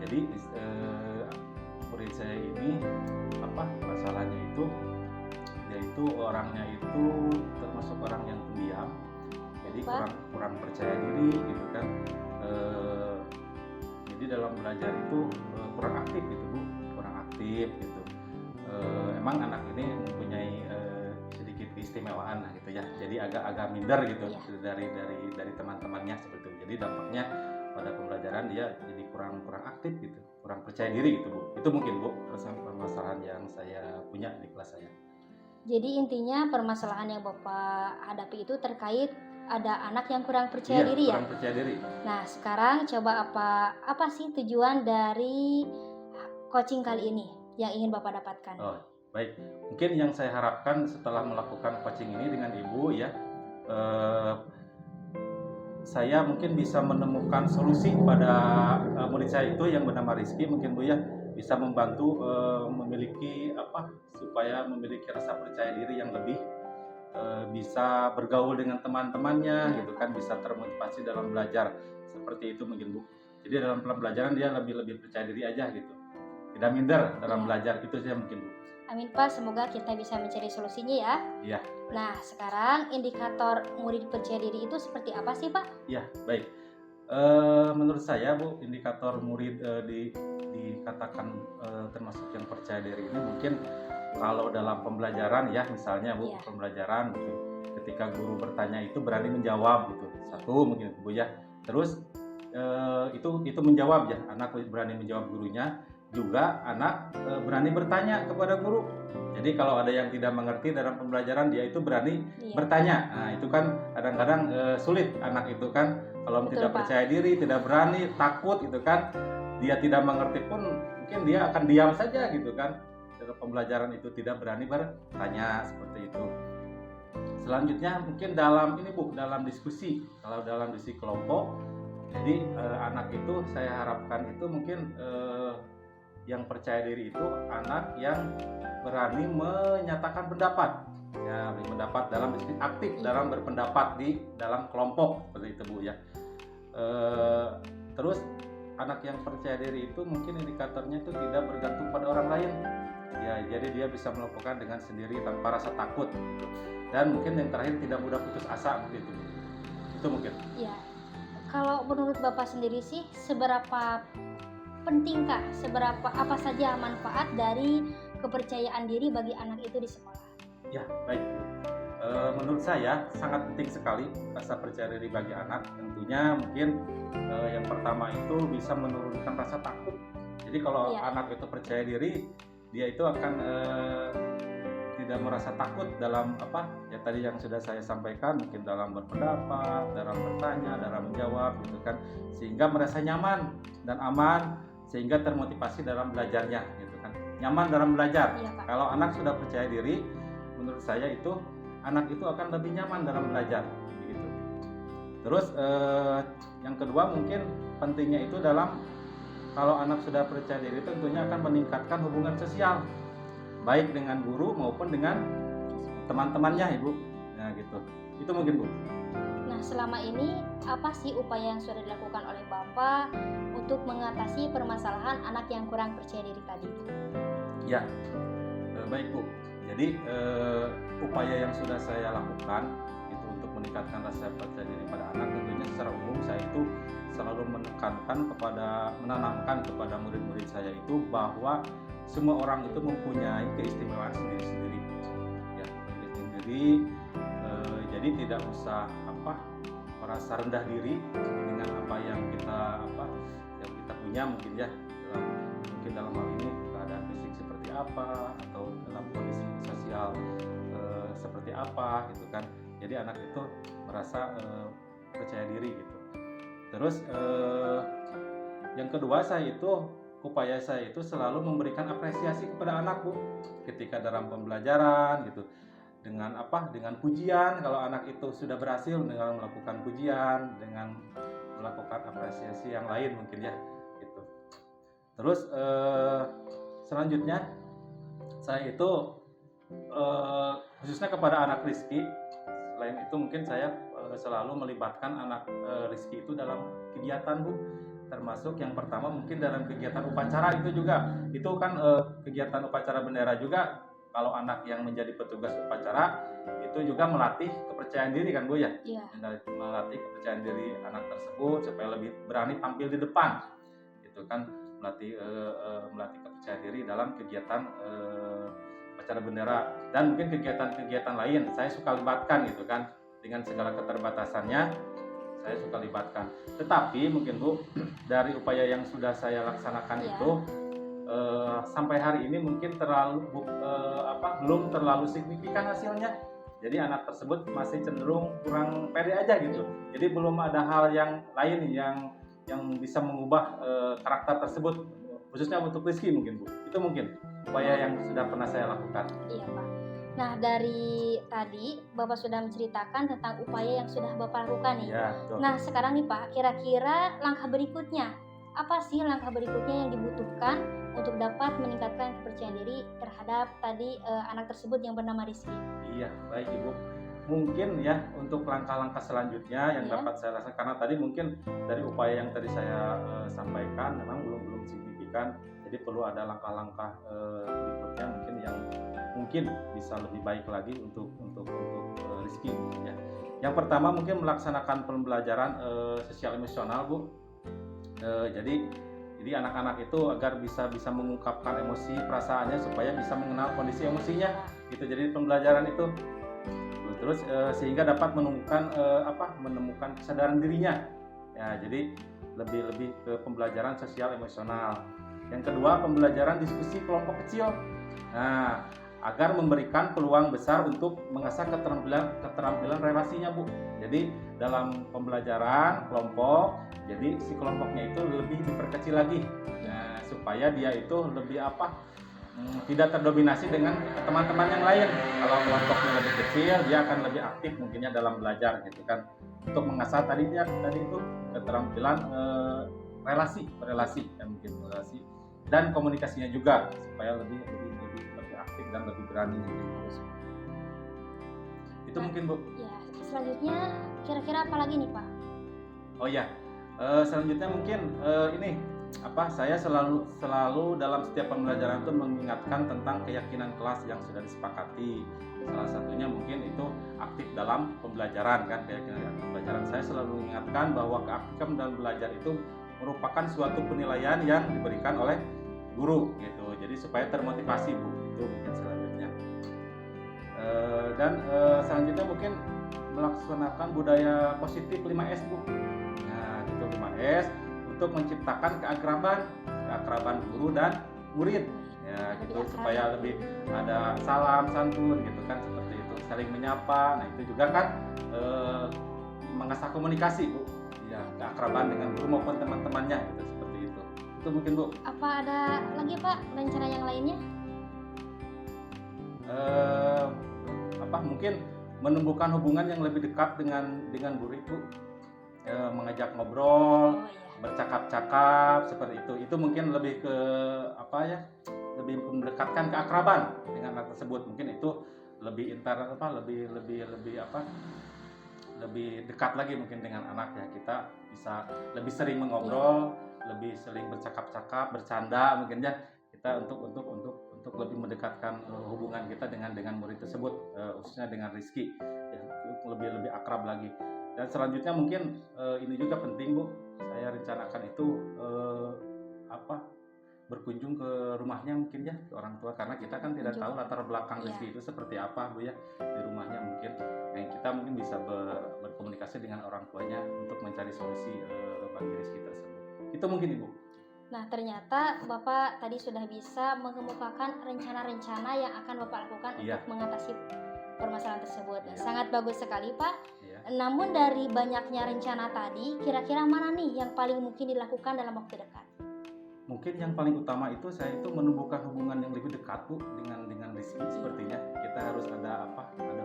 Jadi murid saya ini masalahnya itu, yaitu orangnya itu termasuk orang yang pendiam, jadi kurang percaya diri gitu kan. Jadi dalam belajar itu kurang aktif gitu Bu, kurang aktif gitu. Emang anak ini mempunyai sedikit keistimewaan lah gitu ya, jadi agak minder gitu dari teman-temannya seperti itu. Jadi dampaknya pada pembelajaran dia jadi kurang aktif gitu, kurang percaya diri gitu Bu. Itu mungkin Bu permasalahan yang saya punya di kelas saya. Jadi intinya permasalahan yang Bapak hadapi itu terkait ada anak yang kurang percaya diri ya? Kurang percaya diri. Nah, sekarang coba apa sih tujuan dari coaching kali ini yang ingin Bapak dapatkan? Oh, baik. Mungkin yang saya harapkan setelah melakukan coaching ini dengan Ibu ya, saya mungkin bisa menemukan solusi pada murid saya itu yang bernama Rizky, mungkin Bu ya, bisa membantu memiliki supaya memiliki rasa percaya diri yang lebih, bisa bergaul dengan teman-temannya gitu kan, bisa termotivasi dalam belajar, seperti itu mungkin Bu. Jadi dalam pembelajaran dia lebih percaya diri aja gitu, tidak minder dalam belajar, itu saja mungkin Bu. Amin Pak, semoga kita bisa mencari solusinya ya. Iya. Nah, sekarang indikator murid percaya diri itu seperti apa sih Pak? Iya, baik. Menurut saya Bu, indikator murid dikatakan termasuk yang percaya diri ini mungkin kalau dalam pembelajaran ya, misalnya Bu, Iya. pembelajaran gitu. Ketika guru bertanya itu berani menjawab gitu. Satu mungkin Bu ya. Terus itu menjawab ya, anak berani menjawab gurunya, juga anak berani bertanya kepada guru. Jadi kalau ada yang tidak mengerti dalam pembelajaran, dia itu berani Iya. bertanya. Nah, itu kan kadang-kadang sulit anak itu kan, kalau Betul, tidak Pak. percaya diri, tidak berani, takut itu kan, dia tidak mengerti pun mungkin dia akan diam saja gitu kan. Dalam pembelajaran itu tidak berani bertanya seperti itu. Selanjutnya mungkin dalam ini Bu, dalam diskusi, kalau dalam diskusi kelompok, jadi anak itu saya harapkan itu mungkin yang percaya diri itu anak yang berani menyatakan pendapat, ya pendapat dalam diskusi, aktif dalam berpendapat di dalam kelompok seperti itu Bu ya. Terus anak yang percaya diri itu mungkin indikatornya itu tidak bergantung pada orang lain, ya jadi dia bisa melakukan dengan sendiri tanpa rasa takut gitu. Dan mungkin yang terakhir tidak mudah putus asa begitu. Itu mungkin. Ya, kalau menurut Bapak sendiri sih, seberapa pentingkah, seberapa apa saja manfaat dari kepercayaan diri bagi anak itu di sekolah? Ya, baik. Menurut saya sangat penting sekali rasa percaya diri bagi anak. Tentunya mungkin yang pertama itu bisa menurunkan rasa takut. Jadi kalau Iya. anak itu percaya diri, dia itu akan tidak merasa takut dalam apa ya tadi yang sudah saya sampaikan, mungkin dalam berpendapat, dalam bertanya, dalam menjawab gitu kan, sehingga merasa nyaman dan aman, sehingga termotivasi dalam belajarnya gitu kan, nyaman dalam belajar. Iya, Pak. Kalau anak sudah percaya diri, menurut saya itu anak itu akan lebih nyaman dalam belajar gitu. Terus yang kedua mungkin pentingnya itu dalam kalau anak sudah percaya diri tentunya akan meningkatkan hubungan sosial baik dengan guru maupun dengan teman-temannya Ibu. Nah gitu. Itu mungkin Bu. Nah, selama ini apa sih upaya yang sudah dilakukan oleh Bapak untuk mengatasi permasalahan anak yang kurang percaya diri tadi? Ya, baik Bu. Jadi upaya yang sudah saya lakukan itu untuk meningkatkan rasa percaya diri pada anak, tentunya secara umum saya itu selalu menanamkan kepada murid-murid saya itu bahwa semua orang itu mempunyai keistimewaan sendiri-sendiri, ya sendiri. Jadi tidak usah merasa rendah diri dengan apa yang kita punya mungkin ya, mungkin dalam hal ini keadaan fisik seperti apa atau dalam kondisi sosial seperti apa gitu kan. Jadi anak itu merasa percaya diri gitu. Terus yang kedua upaya saya itu selalu memberikan apresiasi kepada anak Bu, ketika dalam pembelajaran gitu, dengan pujian. Kalau anak itu sudah berhasil dengan melakukan pujian, dengan melakukan apresiasi yang lain mungkin ya gitu. Terus selanjutnya saya itu khususnya kepada anak Rizky, selain itu mungkin saya selalu melibatkan anak Rizky itu dalam kegiatan Bu, termasuk yang pertama mungkin dalam kegiatan upacara itu juga, itu kan kegiatan upacara bendera juga. Kalau anak yang menjadi petugas upacara itu juga melatih kepercayaan diri kan Bu ya. Iya. Melatih kepercayaan diri anak tersebut supaya lebih berani tampil di depan gitu kan, melatih kepercayaan diri dalam kegiatan upacara bendera. Dan mungkin kegiatan-kegiatan lain saya suka libatkan gitu kan, dengan segala keterbatasannya saya suka libatkan. Tetapi mungkin Bu, dari upaya yang sudah saya laksanakan itu sampai hari ini mungkin belum terlalu signifikan hasilnya. Jadi anak tersebut masih cenderung kurang pede aja gitu. Jadi belum ada hal yang lain yang bisa mengubah karakter tersebut, khususnya untuk Rizky mungkin Bu. Itu mungkin upaya yang sudah pernah saya lakukan. Iya, Pak. Nah, dari tadi Bapak sudah menceritakan tentang upaya yang sudah Bapak lakukan nih. Ya, betul. Nah, sekarang nih Pak, kira-kira langkah berikutnya, apa sih langkah berikutnya yang dibutuhkan untuk dapat meningkatkan kepercayaan diri terhadap tadi anak tersebut yang bernama Rizky? Iya, baik Ibu. Mungkin ya untuk langkah-langkah selanjutnya yang dapat saya rasakan, karena tadi mungkin dari upaya yang tadi saya sampaikan memang belum signifikan. Jadi perlu ada langkah-langkah berikutnya mungkin yang mungkin bisa lebih baik lagi untuk Rizky ya. Yang pertama mungkin melaksanakan pembelajaran sosial emosional, Bu. Jadi anak-anak itu agar bisa mengungkapkan emosi perasaannya supaya bisa mengenal kondisi emosinya. Gitu. Jadi pembelajaran itu terus sehingga dapat menemukan kesadaran dirinya. Ya, jadi lebih ke pembelajaran sosial emosional. Yang kedua, pembelajaran diskusi kelompok kecil. Nah, agar memberikan peluang besar untuk mengasah keterampilan relasinya, Bu. Jadi dalam pembelajaran kelompok, jadi si kelompoknya itu lebih diperkecil lagi. Nah, supaya dia itu lebih tidak terdominasi dengan teman-teman yang lain. Kalau kelompoknya lebih kecil, dia akan lebih aktif mungkinnya dalam belajar gitu kan. Untuk mengasah tadi itu keterampilan relasi dan komunikasinya juga supaya lebih aktif dan lebih berani gitu. Itu mungkin, Bu. Ya, selanjutnya kira-kira apa lagi nih, Pak? Oh ya, selanjutnya mungkin saya selalu dalam setiap pembelajaran itu mengingatkan tentang keyakinan kelas yang sudah disepakati. Salah satunya mungkin itu aktif dalam pembelajaran kan, keyakinan pembelajaran. Saya selalu mengingatkan bahwa keaktifan dalam belajar itu merupakan suatu penilaian yang diberikan oleh guru gitu. Jadi supaya termotivasi, Bu. Itu mungkin selanjutnya. Dan selanjutnya mungkin melaksanakan budaya positif 5S, Bu. Nah, itu 5S untuk menciptakan keakraban guru dan murid. Ya, gitu supaya lebih ada salam santun gitu kan, seperti itu, saling menyapa. Nah, itu juga kan mengasah komunikasi, Bu. Ya, keakraban dengan guru maupun teman-temannya gitu, seperti itu. Itu mungkin, Bu. Apa ada lagi, Pak, rencana yang lainnya? Mungkin menumbuhkan hubungan yang lebih dekat dengan murid, Bu. Mengajak ngobrol, bercakap-cakap seperti itu. Itu mungkin lebih ke lebih mendekatkan keakraban dengan anak tersebut. Mungkin itu lebih lebih dekat lagi mungkin dengan anak ya. Kita bisa lebih sering mengobrol, lebih sering bercakap-cakap, bercanda mungkin ya. Kita untuk lebih mendekatkan hubungan kita dengan murid tersebut, khususnya dengan Rizky, ya, lebih akrab lagi. Dan selanjutnya mungkin ini juga penting, Bu. Saya rencanakan itu berkunjung ke rumahnya mungkin ya, ke orang tua, karena kita kan tidak tahu latar belakang Rizky itu seperti apa, Bu ya, di rumahnya mungkin. Yang kita mungkin bisa berkomunikasi dengan orang tuanya untuk mencari solusi bagi Rizky tersebut. Itu mungkin, Ibu. Nah, ternyata Bapak tadi sudah bisa mengemukakan rencana-rencana yang akan Bapak lakukan untuk mengatasi permasalahan tersebut. Sangat bagus sekali, Pak. Namun dari banyaknya rencana tadi, kira-kira mana nih yang paling mungkin dilakukan dalam waktu dekat? Mungkin yang paling utama itu saya itu menumbuhkan hubungan yang lebih dekat, Bu, dengan Rizky. Sepertinya kita harus ada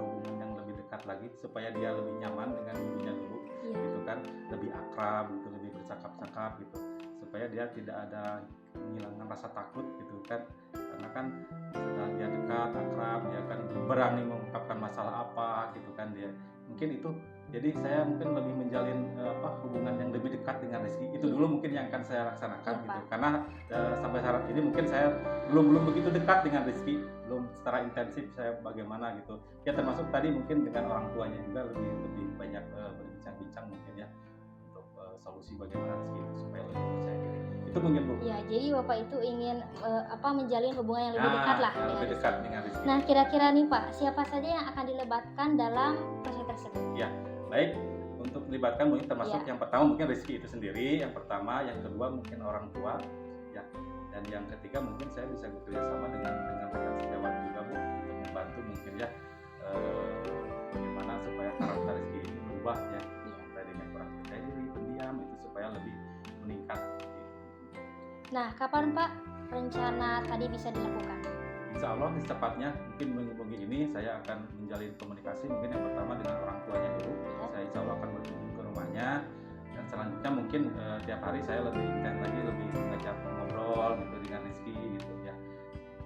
hubungan yang lebih dekat lagi supaya dia lebih nyaman dengan gurunya dulu, gitu kan, lebih akrab gitu, lebih bercakap-cakap gitu, supaya dia tidak ada menghilangkan rasa takut gitu kan, karena kan setelah dia dekat, akrab, dia kan berani mengungkapkan masalah apa gitu kan dia. Mungkin itu, jadi saya mungkin lebih menjalin hubungan yang lebih dekat dengan Rizky. Itu dulu mungkin yang akan saya laksanakan gitu. Karena sampai saat ini mungkin saya belum begitu dekat dengan Rizky, belum secara intensif saya bagaimana gitu. Ya termasuk tadi mungkin dengan orang tuanya juga lebih banyak berbincang-bincang mungkin ya, untuk solusi bagaimana Rizky itu supaya lebih percaya diri. Itu mungkin, Bu. Ya, jadi Bapak itu ingin menjalin hubungan yang lebih dekat lah dengan Rizky. Nah, kira-kira nih, Pak, siapa saja yang akan dilibatkan dalam proses tersebut? Ya, baik. Untuk dilibatkan mungkin termasuk yang pertama mungkin Rizky itu sendiri, yang pertama, yang kedua mungkin orang tua, ya, dan yang ketiga mungkin saya bisa bekerja sama dengan rekan sejawat juga, Bu, untuk membantu mungkin ya bagaimana supaya karakter Rizky ini berubah ya, tadinya kurang percaya diri, pendiam, itu supaya lebih meningkat. Nah, kapan, Pak, rencana tadi bisa dilakukan? Insya Allah secepatnya, mungkin menghubungi ini saya akan menjalin komunikasi mungkin yang pertama dengan orang tuanya dulu. Saya insya Allah akan berkunjung ke rumahnya, dan selanjutnya mungkin tiap hari saya lebih intens lagi, lebih mengajak ngobrol gitu dengan Rizky gitu ya,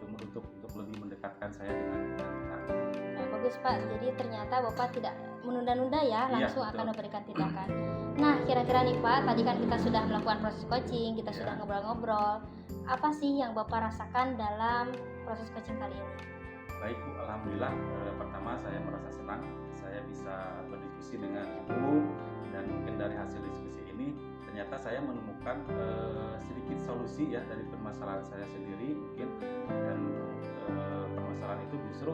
untuk lebih mendekatkan saya dengan anak. Nah, bagus, Pak. Jadi ternyata Bapak tidak menunda-nunda ya, langsung akan memberikan tindakan. Nah, kira-kira nih, Pak, tadi kan kita sudah melakukan proses coaching, kita sudah ngobrol-ngobrol. Apa sih yang Bapak rasakan dalam proses coaching kali ini? Baik, Bu, alhamdulillah. Pertama saya merasa senang, saya saya bisa berdiskusi dengan Ibu, dan mungkin dari hasil diskusi ini ternyata saya menemukan sedikit solusi ya dari permasalahan saya sendiri mungkin, dan permasalahan itu justru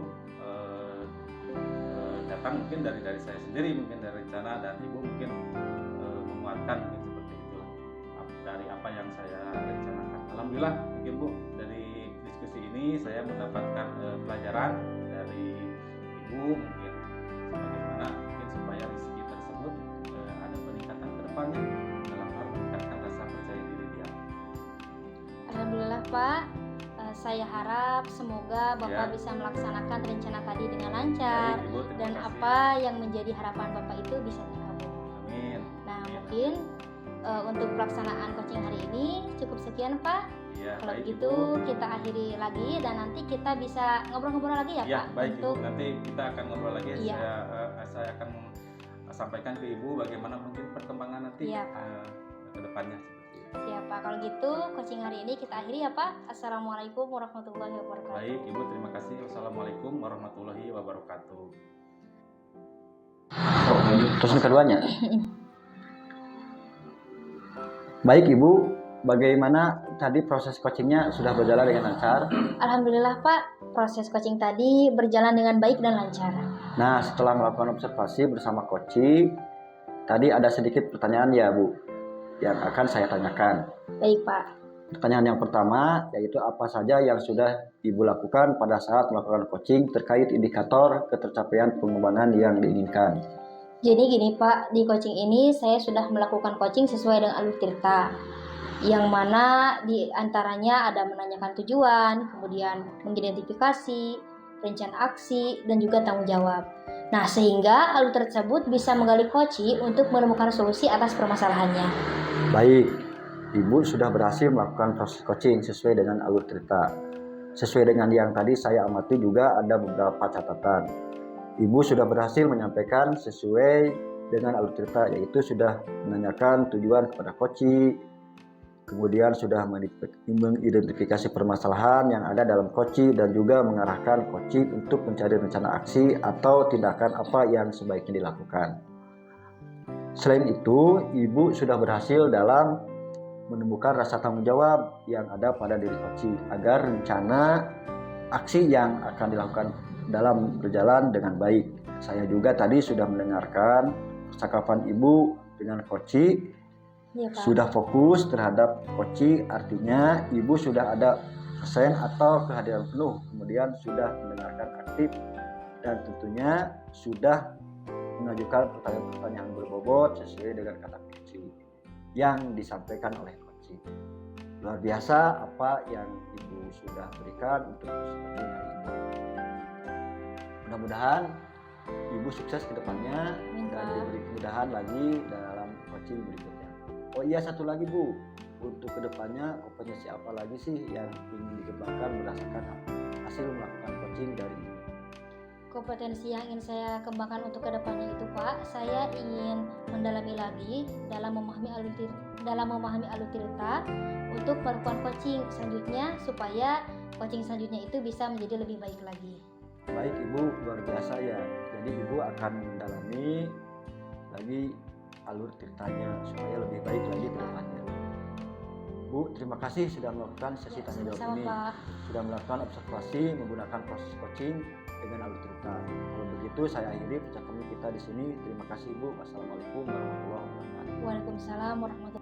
datang mungkin dari saya sendiri, mungkin dari rencana, dan Ibu mungkin menguatkan mungkin seperti itulah dari apa yang saya rencanakan. Alhamdulillah mungkin Bu, dari diskusi ini saya mendapatkan pelajaran dari Ibu mungkin bagaimana mungkin supaya rezeki tersebut ada peningkatan ke depannya dalam hal meningkatkan rasa percaya diri dia. Alhamdulillah Pak, saya harap semoga Bapak Ya. bisa melaksanakan rencana tadi dengan lancar Baik, Ibu, terima dan kasih. apa yang menjadi harapan Bapak itu bisa terkabul. Amin. Nah, Amin. mungkin untuk pelaksanaan coaching hari ini cukup sekian Pak. Iya, Kalau baik, begitu Ibu. kita akhiri lagi dan nanti kita bisa ngobrol-ngobrol lagi ya Ya, Pak baik untuk Ibu. Nanti kita akan ngobrol lagi. Iya. Saya akan sampaikan ke Ibu bagaimana mungkin perkembangan nanti Iya. ke depannya seperti itu. siap Pak. Kalau gitu coaching hari ini kita akhiri ya Pak. Assalamualaikum warahmatullahi wabarakatuh. Baik, Ibu, terima kasih. Wassalamualaikum warahmatullahi wabarakatuh. Terus yang keduanya. Baik Ibu, bagaimana tadi proses coachingnya sudah berjalan dengan lancar? Alhamdulillah Pak, proses coaching tadi berjalan dengan baik dan lancar. Nah, setelah melakukan observasi bersama coaching, tadi ada sedikit pertanyaan ya Bu, yang akan saya tanyakan. Baik Pak. Pertanyaan yang pertama yaitu apa saja yang sudah Ibu lakukan pada saat melakukan coaching terkait indikator ketercapaian pengembangan yang diinginkan. Jadi gini Pak, di coaching ini saya sudah melakukan coaching sesuai dengan alur tirta, yang mana di antaranya ada menanyakan tujuan, kemudian mengidentifikasi, rencana aksi, dan juga tanggung jawab. Nah, sehingga alur tersebut bisa menggali coach untuk menemukan solusi atas permasalahannya. Baik, Ibu sudah berhasil melakukan proses coaching sesuai dengan alur cerita. Sesuai dengan yang tadi saya amati juga ada beberapa catatan. Ibu sudah berhasil menyampaikan sesuai dengan alur cerita, yaitu sudah menanyakan tujuan kepada coaching, kemudian sudah mengidentifikasi permasalahan yang ada dalam coaching dan juga mengarahkan coaching untuk mencari rencana aksi atau tindakan apa yang sebaiknya dilakukan. Selain itu, Ibu sudah berhasil dalam menemukan rasa tanggung jawab yang ada pada diri coaching agar rencana aksi yang akan dilakukan dalam berjalan dengan baik. Saya juga tadi sudah mendengarkan percakapan Ibu dengan coaching. Iya, Pak. Sudah fokus terhadap coaching, artinya Ibu sudah ada persen atau kehadiran penuh, kemudian sudah mendengarkan aktif dan tentunya sudah mengajukan pertanyaan-pertanyaan berbobot sesuai dengan kata kunci yang disampaikan oleh coaching. Luar biasa apa yang Ibu sudah berikan untuk seperti hari ini. Mudah-mudahan Ibu sukses ke depannya dan diberi kemudahan lagi dalam coaching berikutnya. Oh iya, satu lagi Bu, untuk kedepannya kompetensi apa lagi sih yang ingin dikembangkan berdasarkan hasil melakukan coaching dari ini? Kompetensi yang ingin saya kembangkan untuk kedepannya itu Pak, saya ingin mendalami lagi dalam memahami alur cerita untuk melakukan coaching selanjutnya supaya coaching selanjutnya itu bisa menjadi lebih baik lagi. Baik Ibu, luar biasa ya. Jadi Ibu akan mendalami lagi alur ceritanya supaya lebih baik lagi ke depannya. Bu, terima kasih sudah melakukan sesi tanya jawab Sama-sama, ini. Pak. Sudah melakukan observasi menggunakan proses coaching dengan alur cerita. Kalau begitu saya akhiri percakapan kita di sini. Terima kasih Ibu. Wassalamualaikum warahmatullahi wabarakatuh. Waalaikumsalam warahmatullahi wabarakatuh.